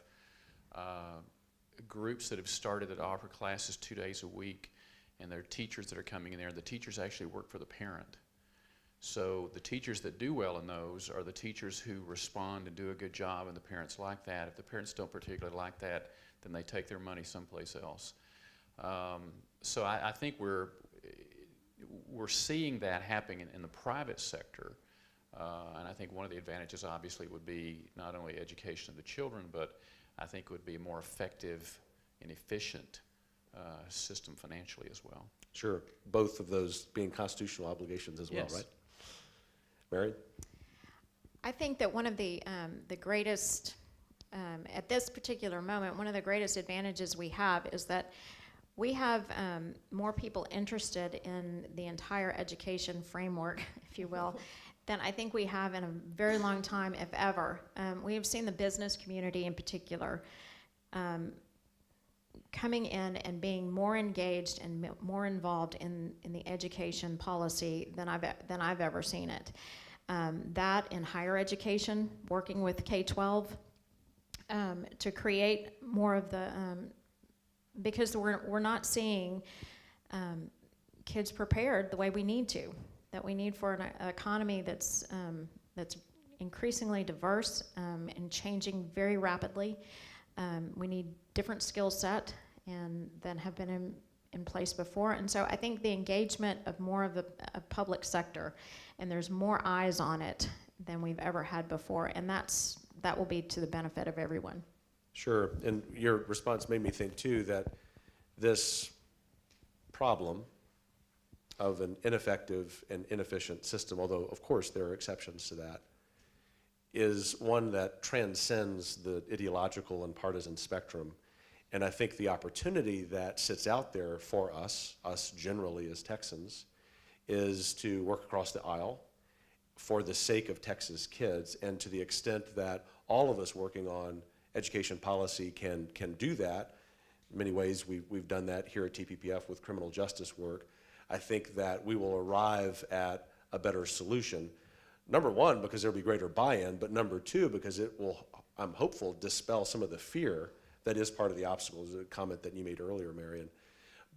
groups that have started that offer classes 2 days a week, and there are teachers that are coming in there. The teachers actually work for the parent. So the teachers that do well in those are the teachers who respond and do a good job, and the parents like that. If the parents don't particularly like that, then they take their money someplace else. So I think we're seeing that happening in the private sector, and I think one of the advantages obviously would be not only education of the children, but I think it would be a more effective and efficient system financially as well. Sure. Both of those being constitutional obligations as well, Yes. right? Mary? I think that one of the greatest, at this particular moment, one of the greatest advantages we have is that we have more people interested in the entire education framework, if you will, than I think we have in a very long time, if ever. We have seen the business community in particular coming in and being more engaged and more involved in the education policy than I've ever seen it. That in higher education, working with K-12 to create more of the, because we're not seeing kids prepared the way we need to, that we need for an economy that's increasingly diverse and changing very rapidly. We need different skill set than have been in place before. And so I think the engagement of more of the public sector, and there's more eyes on it than we've ever had before, and that will be to the benefit of everyone. Sure, and your response made me think too that this problem of an ineffective and inefficient system, although of course there are exceptions to that, is one that transcends the ideological and partisan spectrum. And I think the opportunity that sits out there for us generally as Texans, is to work across the aisle for the sake of Texas kids, and to the extent that all of us working on education policy can do that. In many ways, we've done that here at TPPF with criminal justice work. I think that we will arrive at a better solution. Number one, because there'll be greater buy-in, but number two, because it will, I'm hopeful, dispel some of the fear that is part of the obstacles, a comment that you made earlier, Marion.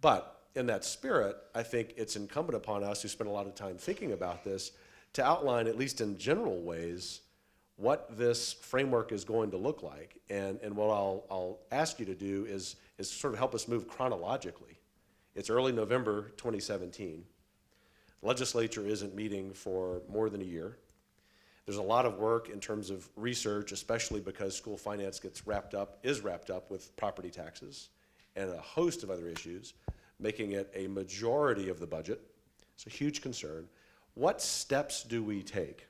But in that spirit, I think it's incumbent upon us who spend a lot of time thinking about this to outline, at least in general ways, what this framework is going to look like. And what I'll ask you to do is sort of help us move chronologically. It's early November 2017. The legislature isn't meeting for more than a year. There's a lot of work in terms of research, especially because school finance is wrapped up with property taxes and a host of other issues, making it a majority of the budget. It's a huge concern. What steps do we take?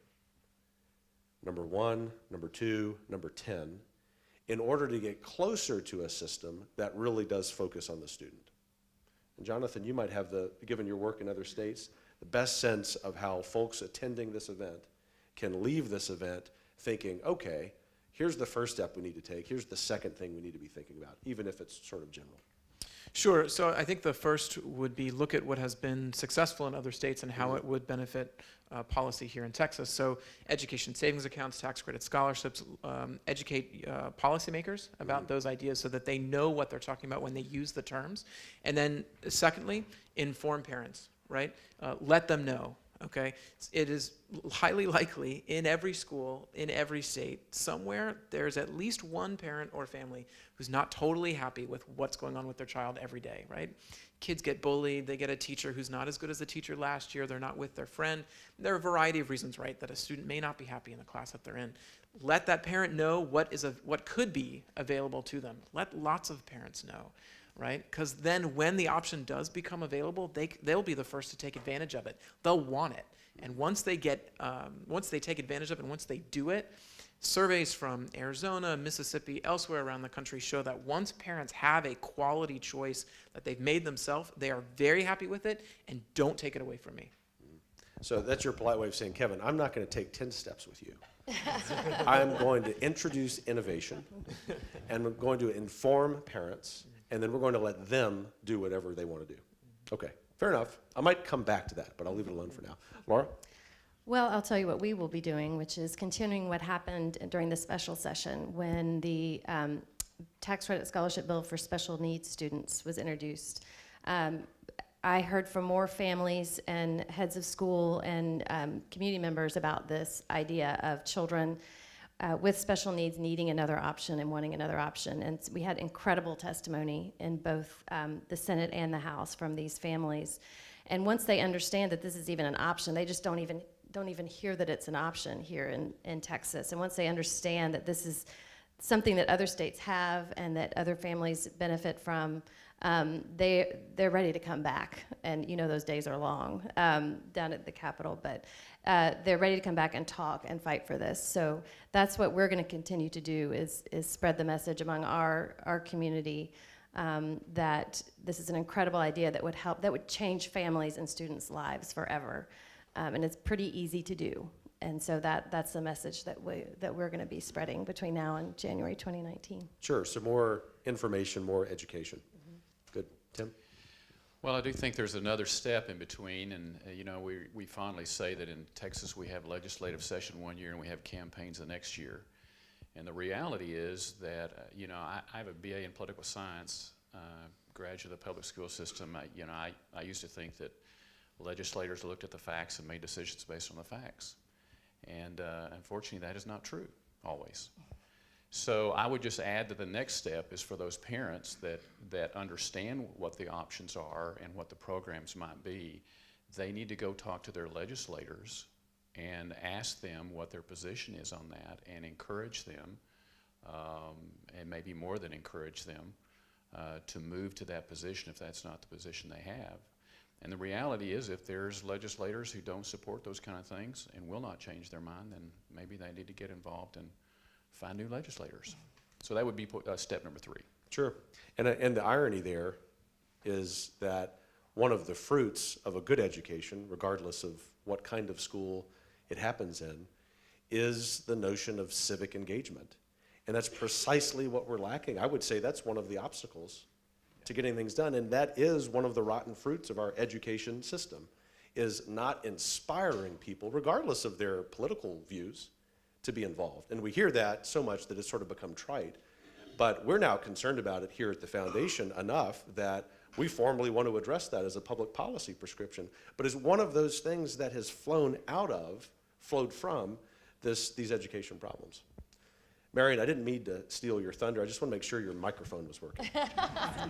Number one, number two, number 10, in order to get closer to a system that really does focus on the student. And Jonathan, you might have given your work in other states, the best sense of how folks attending this event can leave this event thinking, okay, here's the first step we need to take, here's the second thing we need to be thinking about, even if it's sort of general. Sure. So I think the first would be look at what has been successful in other states and how it would benefit policy here in Texas. So education savings accounts, tax credit scholarships, educate policymakers about those ideas so that they know what they're talking about when they use the terms. And then secondly, inform parents, right? Let them know. Okay, it is highly likely in every school, in every state, somewhere there's at least one parent or family who's not totally happy with what's going on with their child every day, right? Kids get bullied, they get a teacher who's not as good as the teacher last year, they're not with their friend. There are a variety of reasons, right, that a student may not be happy in the class that they're in. Let that parent know what could be available to them. Let lots of parents know. Right? Because then when the option does become available, they'll be the first to take advantage of it. They'll want it. And once they take advantage of it and once they do it, surveys from Arizona, Mississippi, elsewhere around the country show that once parents have a quality choice that they've made themselves, they are very happy with it and don't take it away from me. So that's your polite way of saying, Kevin, I'm not going to take 10 steps with you. I'm going to introduce innovation, and I'm going to inform parents, and then we're going to let them do whatever they want to do. Okay, fair enough. I might come back to that, but I'll leave it alone for now. Laura? Well, I'll tell you what we will be doing, which is continuing what happened during the special session when the tax credit scholarship bill for special needs students was introduced. I heard from more families and heads of school and community members about this idea of children with special needs needing another option and wanting another option. And we had incredible testimony in both the Senate and the House from these families. And once they understand that this is even an option, they just don't even hear that it's an option here in Texas. And once they understand that this is something that other states have and that other families benefit from, they're ready to come back. And you know those days are long down at the Capitol, but they're ready to come back and talk and fight for this. So that's what we're going to continue to do is spread the message among our community that this is an incredible idea that would change families and students' lives forever. And it's pretty easy to do. And so that's the message that we're going to be spreading between now and January 2019. Sure, so more information, more education. Good. Tim? Well, I do think there's another step in between, and we fondly say that in Texas we have legislative session one year and we have campaigns the next year. And the reality is that, I have a BA in political science, graduate of the public school system. I used to think that legislators looked at the facts and made decisions based on the facts. And unfortunately, that is not true always. So I would just add that the next step is for those parents that understand what the options are and what the programs might be. They need to go talk to their legislators and ask them what their position is on that and encourage them, and maybe more than encourage them, to move to that position if that's not the position they have. And the reality is, if there's legislators who don't support those kind of things and will not change their mind, then maybe they need to get involved and find new legislators. So that would be step number 3. Sure. And the irony there is that one of the fruits of a good education, regardless of what kind of school it happens in, is the notion of civic engagement. And that's precisely what we're lacking. I would say that's one of the obstacles to getting things done, and that is one of the rotten fruits of our education system, is not inspiring people, regardless of their political views, to be involved. And we hear that so much that it's sort of become trite. But we're now concerned about it here at the foundation enough that we formally want to address that as a public policy prescription. But it's one of those things that has flowed from these education problems. Marion, I didn't mean to steal your thunder. I just want to make sure your microphone was working.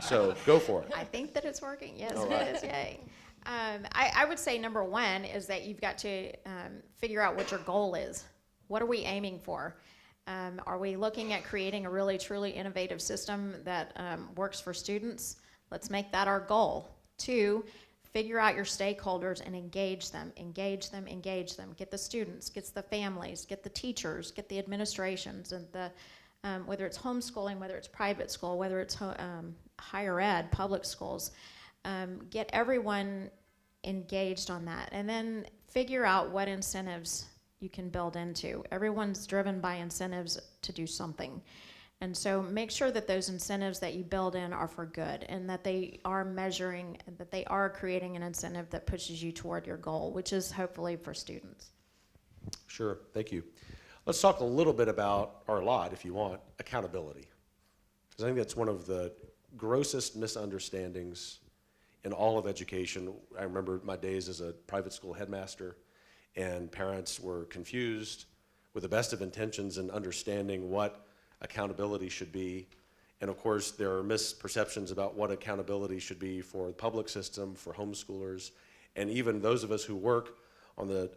So go for it. I think that it's working. Yes, All right. it is. Yay. I would say number 1 is that you've got to figure out what your goal is. What are we aiming for? Are we looking at creating a really, truly innovative system that works for students? Let's make that our goal. 2, figure out your stakeholders and engage them. Engage them, engage them. Get the students, get the families, get the teachers, get the administrations, and whether it's homeschooling, whether it's private school, whether it's higher ed, public schools. Get everyone engaged on that. And then figure out what incentives you can build into. Everyone's driven by incentives to do something. And so make sure that those incentives that you build in are for good, and that they are measuring, and that they are creating an incentive that pushes you toward your goal, which is hopefully for students. Sure, thank you. Let's talk a little bit about, or a lot if you want, accountability. Because I think that's one of the grossest misunderstandings in all of education. I remember my days as a private school headmaster, and parents were confused with the best of intentions in understanding what accountability should be. And of course, there are misperceptions about what accountability should be for the public system, for homeschoolers, and even those of us who work on the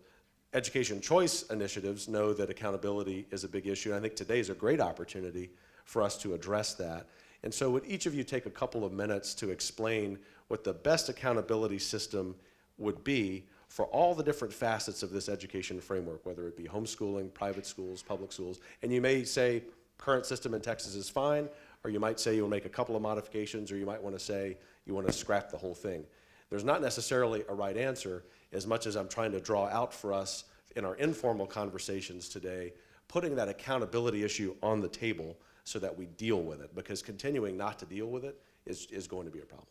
education choice initiatives know that accountability is a big issue. And I think today is a great opportunity for us to address that. And so would each of you take a couple of minutes to explain what the best accountability system would be for all the different facets of this education framework, whether it be homeschooling, private schools, public schools. And you may say, current system in Texas is fine, or you might say you'll make a couple of modifications, or you might want to say you want to scrap the whole thing. There's not necessarily a right answer, as much as I'm trying to draw out for us in our informal conversations today, putting that accountability issue on the table so that we deal with it, because continuing not to deal with it is going to be a problem.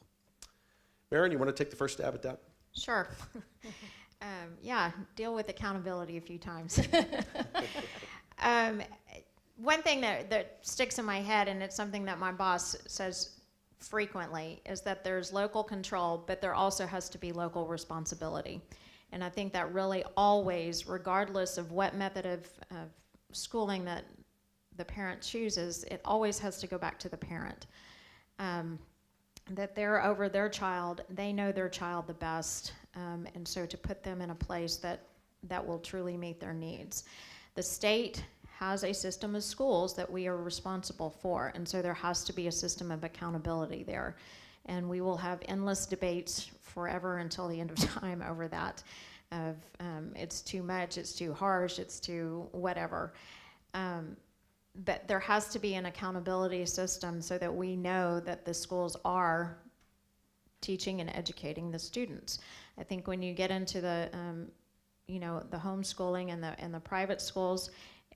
Marion, you want to take the first stab at that? Sure. Yeah, deal with accountability a few times. One thing that sticks in my head, and it's something that my boss says frequently, is that there's local control, but there also has to be local responsibility. And I think that really always, regardless of what method of schooling that the parent chooses, it always has to go back to the parent. That they're over their child, they know their child the best, and so to put them in a place that will truly meet their needs. The state has a system of schools that we are responsible for, and so there has to be a system of accountability there. And we will have endless debates forever until the end of time over that, of it's too much, it's too harsh, it's too whatever. But there has to be an accountability system so that we know that the schools are teaching and educating the students. I think when you get into the the homeschooling and the private schools,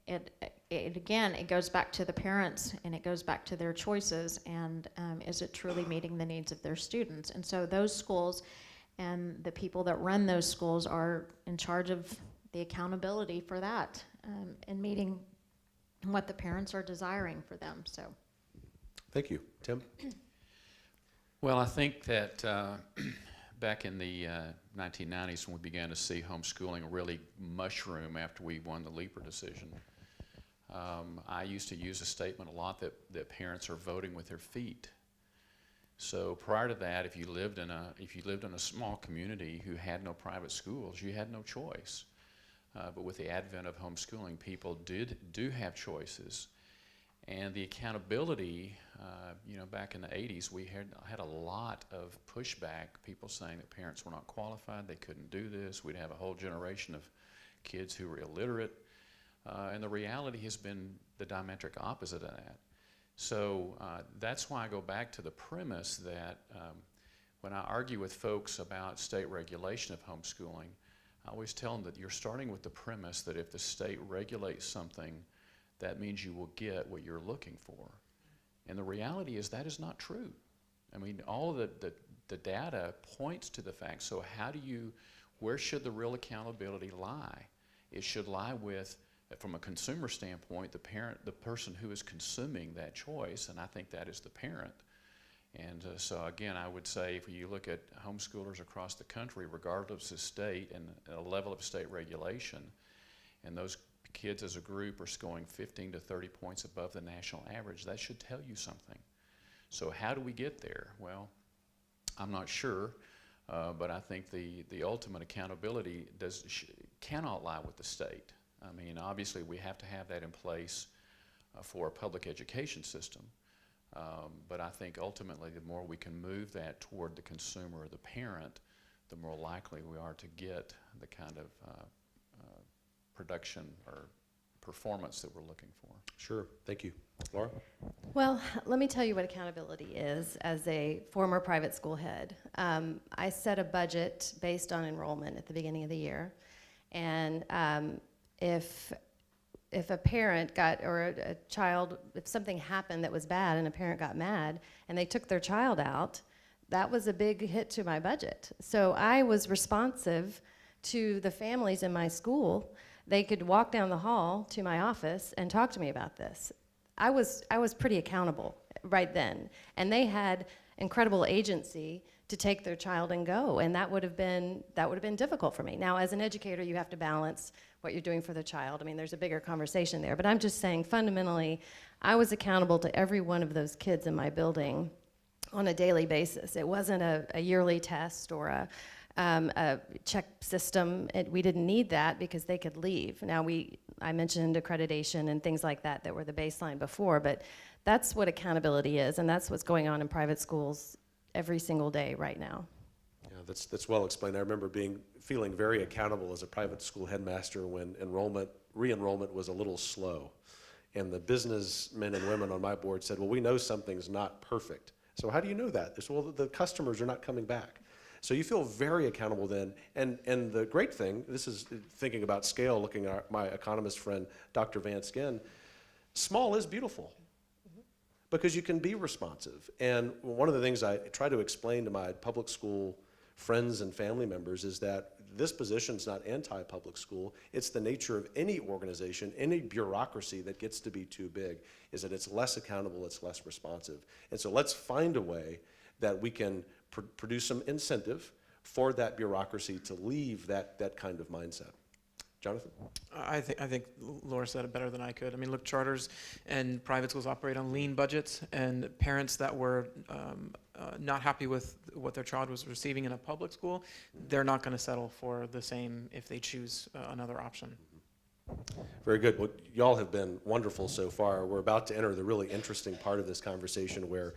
it again, it goes back to the parents and it goes back to their choices, and is it truly meeting the needs of their students? And so those schools and the people that run those schools are in charge of the accountability for that, and meeting what the parents are desiring for them. So, Thank you. Tim? Well, I think that back in the 1990s when we began to see homeschooling really mushroom after we won the Leaper decision, I used to use a statement a lot that parents are voting with their feet. So prior to that, if you lived in a small community who had no private schools, you had no choice. But with the advent of homeschooling, people do have choices. And the accountability, back in the 80s, we had a lot of pushback, people saying that parents were not qualified, they couldn't do this. We'd have a whole generation of kids who were illiterate. And the reality has been the diametric opposite of that. So that's why I go back to the premise that when I argue with folks about state regulation of homeschooling, I always tell them that you're starting with the premise that if the state regulates something, that means you will get what you're looking for. And the reality is that is not true. I mean, all of the data points to the fact. So where should the real accountability lie? It should lie with, from a consumer standpoint, the person who is consuming that choice, and I think that is the parent. And so again, I would say if you look at homeschoolers across the country, regardless of state and a level of state regulation, and those kids as a group are scoring 15 to 30 points above the national average, that should tell you something. So how do we get there? Well, I'm not sure, but I think the ultimate accountability cannot lie with the state. I mean, obviously we have to have that in place for a public education system, but I think ultimately the more we can move that toward the consumer or the parent, the more likely we are to get the kind of production or performance that we're looking for. Sure. Thank you. Laura? Well, let me tell you what accountability is as a former private school head. I set a budget based on enrollment at the beginning of the year. And if a parent got, or a child, if something happened that was bad and a parent got mad and they took their child out, that was a big hit to my budget. So I was responsive to the families in my school. They could walk down the hall to my office and talk to me about this. I was pretty accountable right then. And they had incredible agency to take their child and go, and that would have been difficult for me. Now, as an educator, you have to balance what you're doing for the child. I mean, there's a bigger conversation there, but I'm just saying fundamentally, I was accountable to every one of those kids in my building on a daily basis. It wasn't a yearly test or a check system. We didn't need that because they could leave. Now, I mentioned accreditation and things like that were the baseline before, but that's what accountability is, and that's what's going on in private schools every single day right now. Yeah, that's well explained. I remember feeling very accountable as a private school headmaster when re-enrollment was a little slow. And the businessmen and women on my board said, well, we know something's not perfect. So how do you know that? They said, well, the customers are not coming back. So you feel very accountable then. And the great thing, this is thinking about scale, looking at my economist friend, Dr. Van Skyn, small is beautiful. Because you can be responsive. And one of the things I try to explain to my public school friends and family members is that this position is not anti-public school. It's the nature of any organization, any bureaucracy that gets to be too big, is that it's less accountable, it's less responsive. And so let's find a way that we can produce some incentive for that bureaucracy to leave that kind of mindset. Jonathan? I think Laura said it better than I could. I mean, look, charters and private schools operate on lean budgets, and parents that were not happy with what their child was receiving in a public school, they're not going to settle for the same if they choose another option. Very good. Well, y'all have been wonderful so far. We're about to enter the really interesting part of this conversation where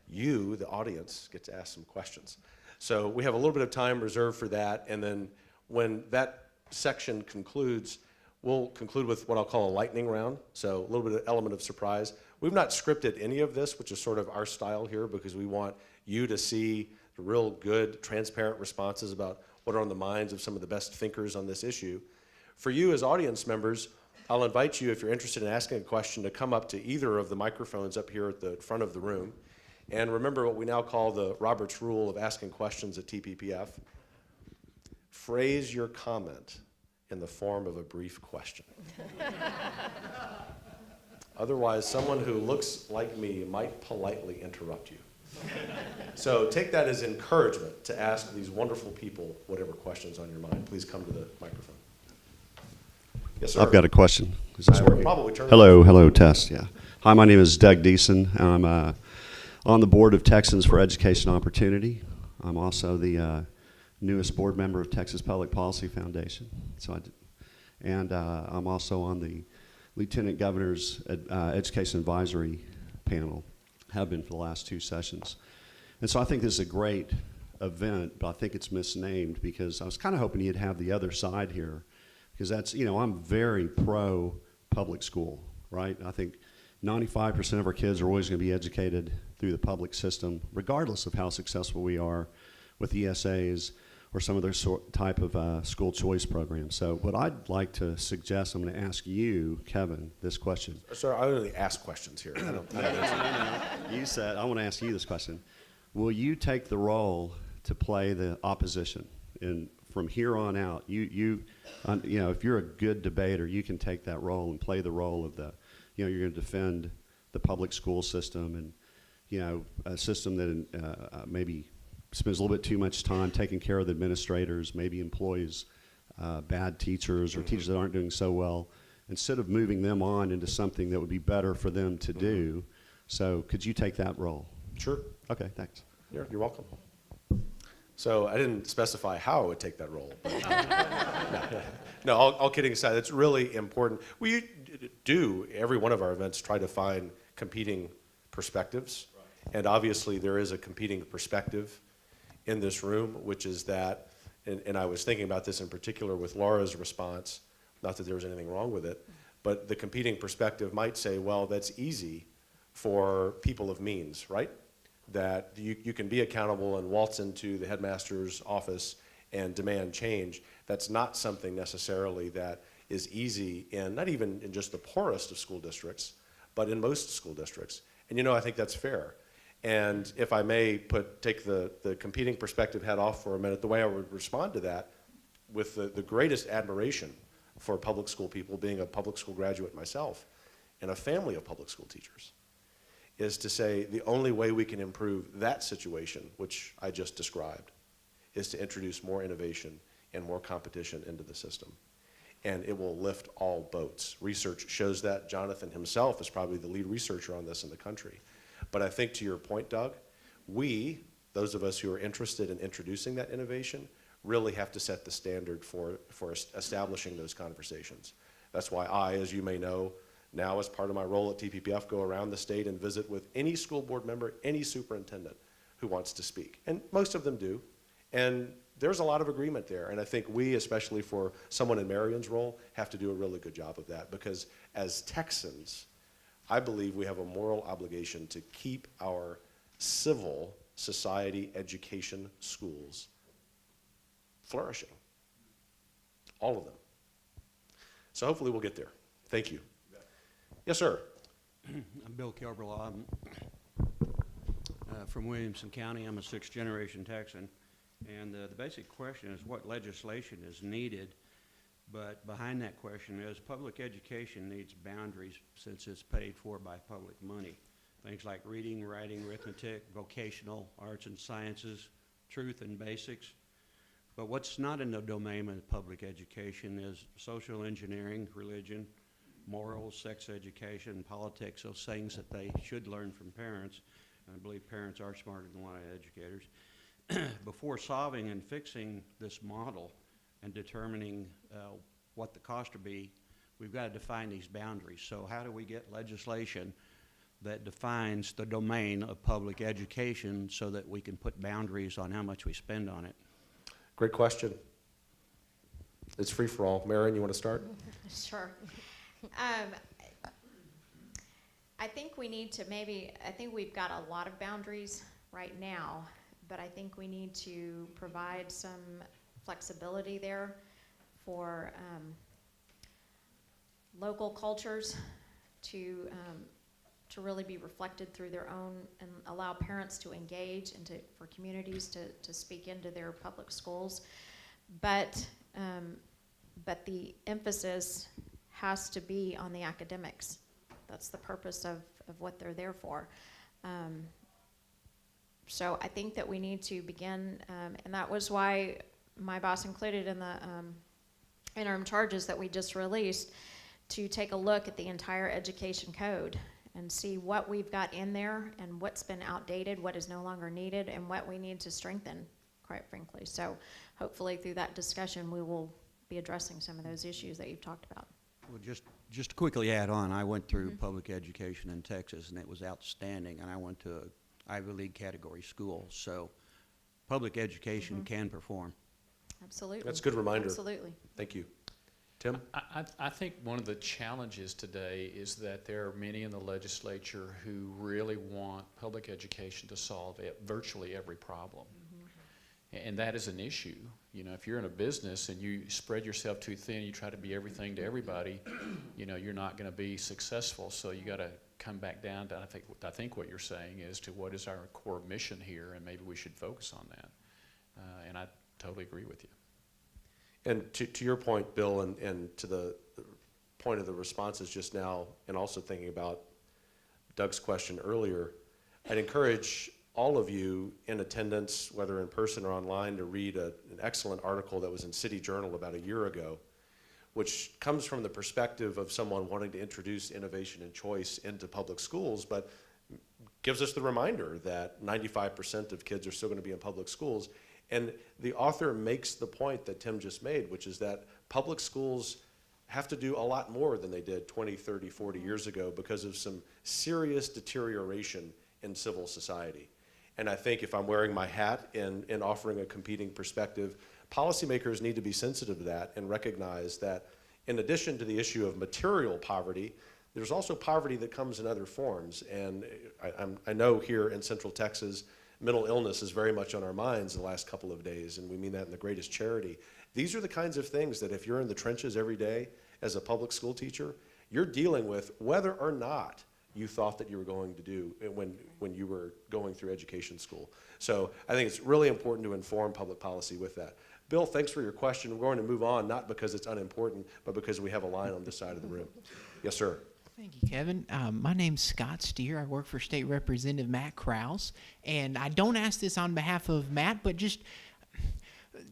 you, the audience, get to ask some questions. So we have a little bit of time reserved for that, and then when that section concludes, we'll conclude with what I'll call a lightning round, so a little bit of element of surprise. We've not scripted any of this, which is sort of our style here, because we want you to see the real good, transparent responses about what are on the minds of some of the best thinkers on this issue. For you as audience members, I'll invite you, if you're interested in asking a question, to come up to either of the microphones up here at the front of the room. And remember what we now call the Roberts Rule of asking questions at TPPF. Phrase your comment in the form of a brief question. Otherwise, someone who looks like me might politely interrupt you. So take that as encouragement to ask these wonderful people whatever questions on your mind. Please come to the microphone. Yes, sir. I've got a question. Is this I will working? probably turn it Hello, test, yeah. Hi, my name is Doug Deason. I'm on the board of Texans for Education Opportunity. I'm also the newest board member of Texas Public Policy Foundation. I'm also on the Lieutenant Governor's Education Advisory Panel, have been for the last 2 sessions. And so I think this is a great event, but I think it's misnamed because I was kind of hoping you'd have the other side here, because that's, I'm very pro public school, right? I think 95% of our kids are always going to be educated through the public system, regardless of how successful we are with ESAs or some other type of school choice program. So what I'd like to suggest, I'm going to ask you, Kevin, this question. Sir, I only ask questions here. I don't answer. You said, I want to ask you this question. Will you take the role to play the opposition? And from here on out, if you're a good debater, you can take that role and play the role of you're going to defend the public school system and, a system that maybe spends a little bit too much time taking care of the administrators, maybe employs bad teachers or teachers that aren't doing so well, instead of moving them on into something that would be better for them to do. So could you take that role? Sure. Okay, thanks. You're welcome. So I didn't specify how I would take that role. No, all kidding aside, it's really important. We do, every one of our events, try to find competing perspectives. Right. And obviously there is a competing perspective in this room, which is that, and I was thinking about this in particular with Laura's response, not that there was anything wrong with it, but the competing perspective might say, well, that's easy for people of means, right? That you can be accountable and waltz into the headmaster's office and demand change. That's not something necessarily that is easy in, not even in just the poorest of school districts, but in most school districts. And I think that's fair. And if I may take the competing perspective hat off for a minute, the way I would respond to that, with the greatest admiration for public school people, being a public school graduate myself, and a family of public school teachers, is to say the only way we can improve that situation, which I just described, is to introduce more innovation and more competition into the system. And it will lift all boats. Research shows that. Jonathan himself is probably the lead researcher on this in the country. But I think to your point, Doug, we, those of us who are interested in introducing that innovation, really have to set the standard for establishing those conversations. That's why I, as you may know, now as part of my role at TPPF, go around the state and visit with any school board member, any superintendent who wants to speak. And most of them do. And there's a lot of agreement there. And I think we, especially for someone in Marion's role, have to do a really good job of that, because as Texans, I believe we have a moral obligation to keep our civil society education schools flourishing. All of them. So hopefully we'll get there. Thank you. Yes, sir. I'm Bill Kilberlaw. I'm from Williamson County. I'm a 6th-generation Texan. And the basic question is what legislation is needed. But behind that question is public education needs boundaries since it's paid for by public money. Things like reading, writing, arithmetic, vocational, arts and sciences, truth and basics. But what's not in the domain of public education is social engineering, religion, morals, sex education, politics, those things that they should learn from parents. And I believe parents are smarter than a lot of educators. Before solving and fixing this model and determining what the cost will be, we've got to define these boundaries. So how do we get legislation that defines the domain of public education so that we can put boundaries on how much we spend on it? Great question. It's free for all. Marion, you want to start? Sure. I think we need to I think we've got a lot of boundaries right now, but I think we need to provide some flexibility there for local cultures to really be reflected through their own, and allow parents to engage and for communities to speak into their public schools. But the emphasis has to be on the academics. That's the purpose of what they're there for. So I think that we need to begin, and that was why my boss included in the interim charges that we just released, to take a look at the entire education code and see what we've got in there and what's been outdated, what is no longer needed, and what we need to strengthen, quite frankly. So hopefully through that discussion we will be addressing some of those issues that you've talked about. Well, just to quickly add on, I went through public education in Texas, and it was outstanding, and I went to an Ivy League category school, so public education can perform. Absolutely. That's a good reminder. Absolutely. Thank you. Tim? I think one of the challenges today is that there are many in the legislature who really want public education to solve virtually every problem. And that is an issue. You know, if you're in a business and you spread yourself too thin, you try to be everything to everybody, you know, you're not going to be successful. So you got to come back down to, I think what you're saying is, to what is our core mission here, and maybe we should focus on that. And I totally agree with you. And to your point, Bill, and to the point of the responses just now, and also thinking about Doug's question earlier, I'd encourage all of you in attendance, whether in person or online, to read an excellent article that was in City Journal about a year ago, which comes from the perspective of someone wanting to introduce innovation and choice into public schools, but gives us the reminder that 95% of kids are still going to be in public schools. And the author makes the point that Tim just made, which is that public schools have to do a lot more than they did 20, 30, 40 years ago because of some serious deterioration in civil society. And I think if I'm wearing my hat in offering a competing perspective, policymakers need to be sensitive to that and recognize that in addition to the issue of material poverty, there's also poverty that comes in other forms. And I know here in Central Texas, mental illness is very much on our minds the last couple of days, and we mean that in the greatest charity. These are the kinds of things that if you're in the trenches every day as a public school teacher, you're dealing with whether or not you thought that you were going to do when you were going through education school. So I think it's really important to inform public policy with that. Bill, thanks for your question. We're going to move on, not because it's unimportant, but because we have a line on this side of the room. Yes, sir. Thank you, Kevin. My name's Scott Steer. I work for State Representative Matt Krause. And I don't ask this on behalf of Matt, but just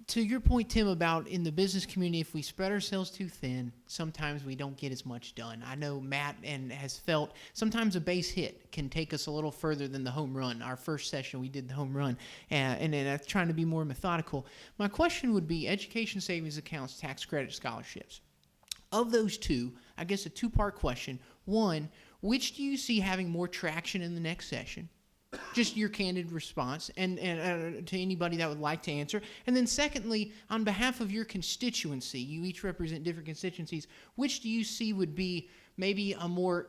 to your point, Tim, about in the business community, if we spread ourselves too thin, sometimes we don't get as much done. I know Matt has felt sometimes a base hit can take us a little further than the home run. Our first session, we did the home run, and that's trying to be more methodical. My question would be education savings accounts, tax credit, scholarships. Of those two, I guess a two-part question. One, which do you see having more traction in the next session? Just your candid response, and to anybody that would like to answer. And then secondly, on behalf of your constituency, you each represent different constituencies, which do you see would be maybe a more,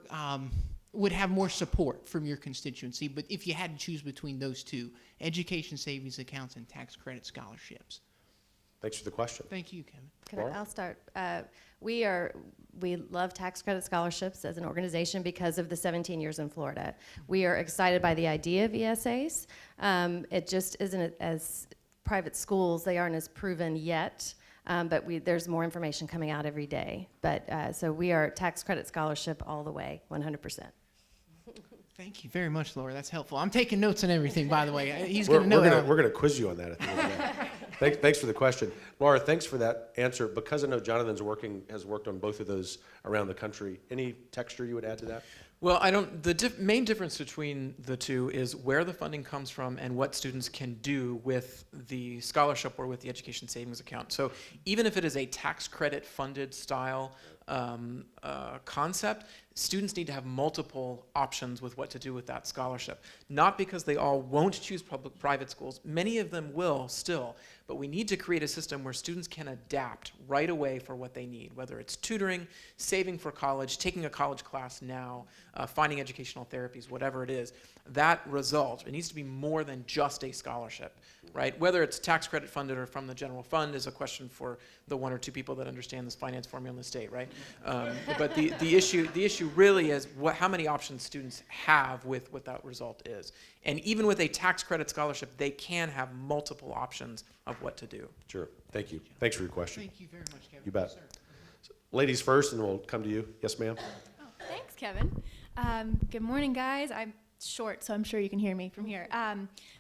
would have more support from your constituency? But if you had to choose between those two, education savings accounts and tax credit scholarships. Thanks for the question. Thank you, Kevin. Laura? I'll start. We love tax credit scholarships as an organization because of the 17 years in Florida. We are excited by the idea of ESAs. It just isn't as private schools, they aren't as proven yet, but there's more information coming out every day. But so we are tax credit scholarship all the way, 100%. Thank you very much, Laura. That's helpful. I'm taking notes on everything, by the way. He's going to know that. We're going to quiz you on that at the end of the day. Thanks for the question. Laura, thanks for that answer. Because I know Jonathan's has worked on both of those around the country, any texture you would add to that? Well, the main difference between the two is where the funding comes from and what students can do with the scholarship or with the education savings account. So even if it is a tax credit funded style concept, students need to have multiple options with what to do with that scholarship. Not because they all won't choose private schools. Many of them will still, but we need to create a system where students can adapt right away for what they need, whether it's tutoring, saving for college, taking a college class now, finding educational therapies, whatever it is. That result, it needs to be more than just a scholarship, right? Whether it's tax credit funded or from the general fund is a question for the one or two people that understand this finance formula in the state, right? But the issue really is how many options students have with what that result is. And even with a tax credit scholarship, they can have multiple options of what to do. Sure. Thank you. Thanks for your question. Thank you very much, Kevin. You bet. Yes, sir. Ladies first, and we'll come to you. Yes, ma'am. Oh, thanks, Kevin. Good morning, guys. I'm short, so I'm sure you can hear me from here.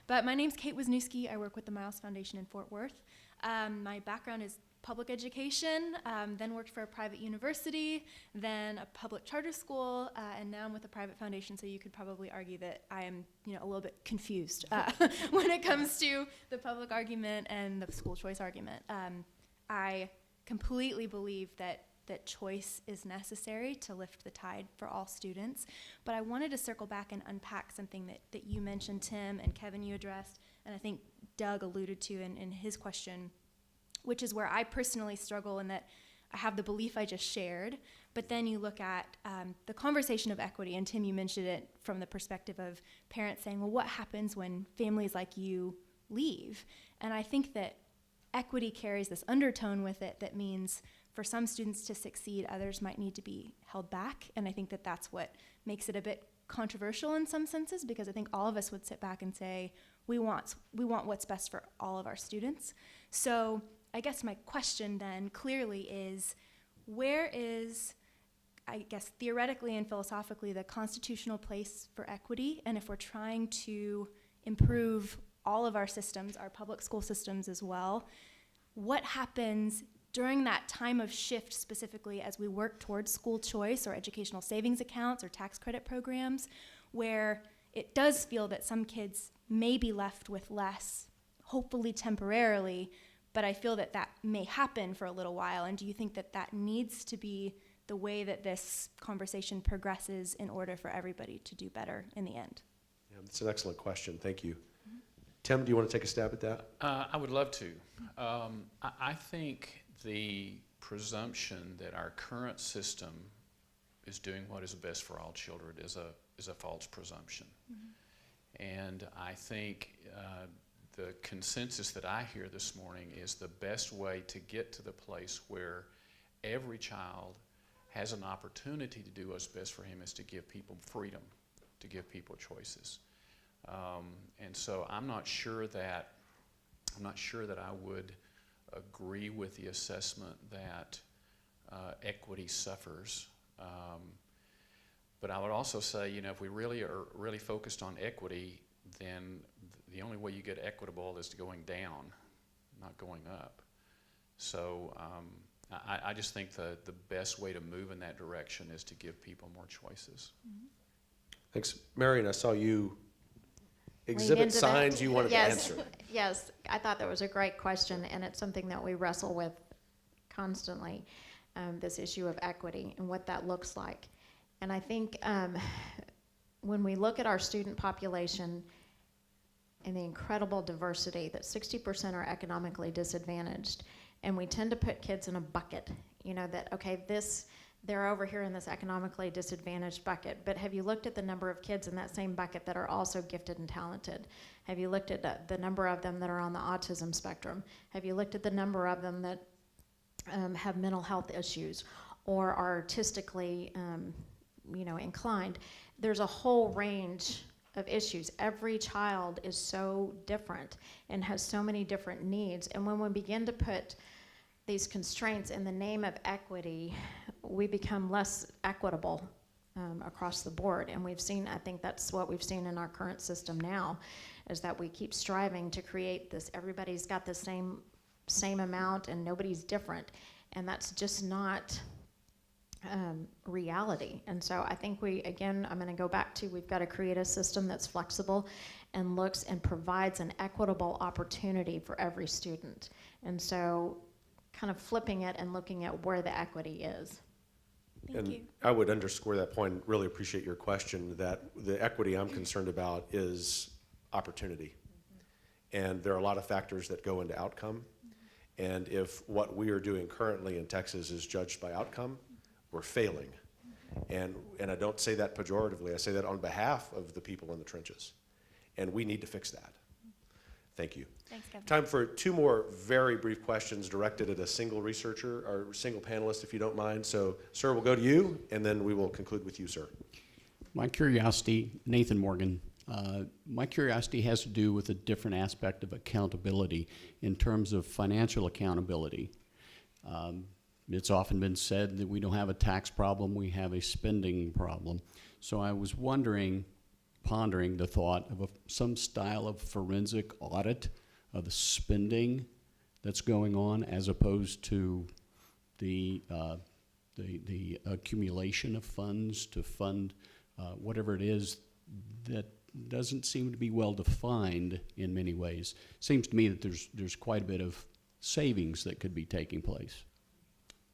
But my name's Kate Wisniewski. I work with the Miles Foundation in Fort Worth. My background is public education, then worked for a private university, then a public charter school, and now I'm with a private foundation, so you could probably argue that I am a little bit confused when it comes to the public argument and the school choice argument. I completely believe that choice is necessary to lift the tide for all students. But I wanted to circle back and unpack something that you mentioned, Tim, and Kevin, you addressed, and I think Doug alluded to in his question, which is where I personally struggle in that I have the belief I just shared, but then you look at the conversation of equity, and Tim, you mentioned it from the perspective of parents saying, well, what happens when families like you leave? And I think that equity carries this undertone with it that means for some students to succeed, others might need to be held back. And I think that that's what makes it a bit controversial in some senses, because I think all of us would sit back and say, we want what's best for all of our students. So I guess my question then clearly is, where is, I guess theoretically and philosophically, the constitutional place for equity? And if we're trying to improve all of our systems, our public school systems as well, what happens during that time of shift, specifically as we work towards school choice or educational savings accounts or tax credit programs, where it does feel that some kids may be left with less, hopefully temporarily, but I feel that that may happen for a little while. And do you think that that needs to be the way that this conversation progresses in order for everybody to do better in the end? Yeah, that's an excellent question. Thank you. Tim, do you want to take a stab at that? I would love to. I think the presumption that our current system is doing what is best for all children is a false presumption. And I think the consensus that I hear this morning is the best way to get to the place where every child has an opportunity to do what's best for him is to give people freedom, to give people choices. And so I'm not sure that I would agree with the assessment that equity suffers. But I would also say, if we really are really focused on equity, then the only way you get equitable is to going down, not going up. So I just think the best way to move in that direction is to give people more choices. Thanks. Marion, I saw you exhibit signs you wanted to answer. Yes, I thought that was a great question, and it's something that we wrestle with constantly, this issue of equity and what that looks like. And I think when we look at our student population and the incredible diversity, that 60% are economically disadvantaged, and we tend to put kids in a bucket, that, okay, they're over here in this economically disadvantaged bucket, but have you looked at the number of kids in that same bucket that are also gifted and talented? Have you looked at the number of them that are on the autism spectrum? Have you looked at the number of them that have mental health issues or are artistically inclined? There's a whole range of issues. Every child is so different and has so many different needs, and when we begin to put these constraints in the name of equity, we become less equitable across the board. And I think that's what we've seen in our current system now, is that we keep striving to create this, everybody's got the same amount and nobody's different. And that's just not reality. And so I think I'm gonna go back to, we've got to create a system that's flexible and looks and provides an equitable opportunity for every student. And so kind of flipping it and looking at where the equity is. Thank And you. I would underscore that point, really appreciate your question, that the equity I'm concerned about is opportunity. And there are a lot of factors that go into outcome. And if what we are doing currently in Texas is judged by outcome, we're failing. And I don't say that pejoratively, I say that on behalf of the people in the trenches. And we need to fix that. Thank you. Thanks, Kevin. Time for two more very brief questions directed at a single researcher or single panelist, if you don't mind. So, sir, we'll go to you, and then we will conclude with you, sir. My curiosity, Nathan Morgan, my curiosity has to do with a different aspect of accountability in terms of financial accountability. It's often been said that we don't have a tax problem, we have a spending problem. So I was pondering the thought of some style of forensic audit of the spending that's going on, as opposed to the accumulation of funds to fund whatever it is that doesn't seem to be well defined in many ways. Seems to me that there's quite a bit of savings that could be taking place.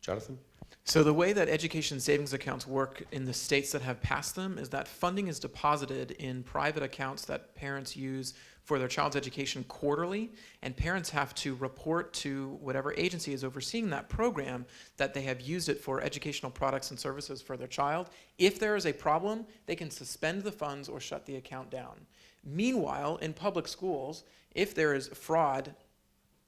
Jonathan? So the way that education savings accounts work in the states that have passed them is that funding is deposited in private accounts that parents use for their child's education quarterly, and parents have to report to whatever agency is overseeing that program that they have used it for educational products and services for their child. If there is a problem, they can suspend the funds or shut the account down. Meanwhile, in public schools, if there is fraud,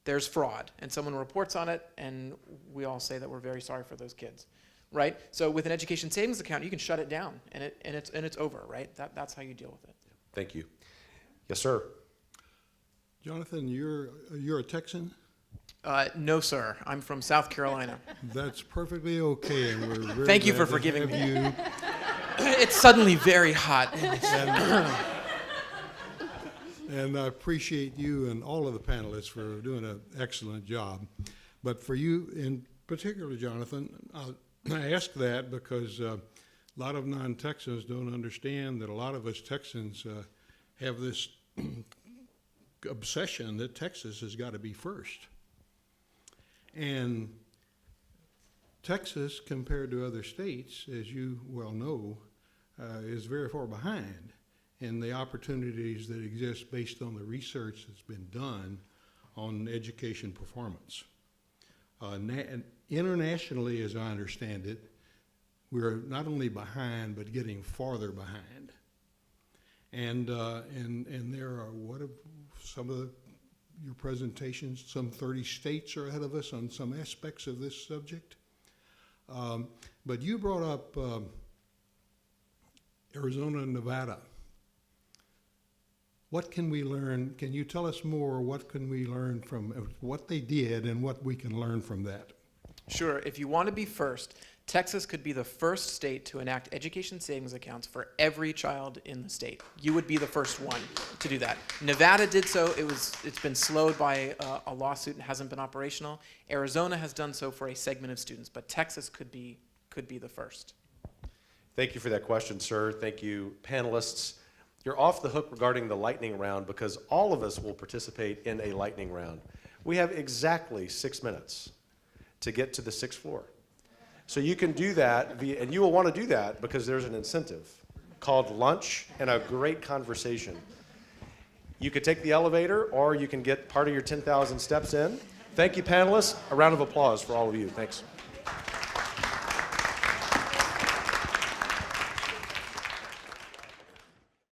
there's fraud, and someone reports on it, and we all say that we're very sorry for those kids, right? So with an education savings account, you can shut it down, and it's over, right? That's how you deal with it. Thank you. Yes, sir. Jonathan, you're a Texan? No, sir. I'm from South Carolina. That's perfectly okay, and we're very Thank you glad for forgiving to have you. It's suddenly very hot. And I appreciate you and all of the panelists for doing an excellent job. But for you in particular, Jonathan, I ask that because a lot of non-Texans don't understand that a lot of us Texans have this obsession that Texas has got to be first. And Texas, compared to other states, as you well know, is very far behind in the opportunities that exist based on the research that's been done on education performance. And internationally, as I understand it, we're not only behind, but getting farther behind. And there are, some of your presentations, some 30 states are ahead of us on some aspects of this subject. But you brought up Arizona and Nevada. What can we learn? Can you tell us more? What can we learn from what they did and what we can learn from that? Sure. If you want to be first, Texas could be the first state to enact education savings accounts for every child in the state. You would be the first one to do that. Nevada did so. It's been slowed by a lawsuit and hasn't been operational. Arizona has done so for a segment of students, but Texas could be the first. Thank you for that question, sir. Thank you, panelists. You're off the hook regarding the lightning round because all of us will participate in a lightning round. We have exactly 6 minutes to get to the 6th floor. So you can do that, and you will want to do that because there's an incentive called lunch and a great conversation. You could take the elevator or you can get part of your 10,000 steps in. Thank you, panelists. A round of applause for all of you. Thanks.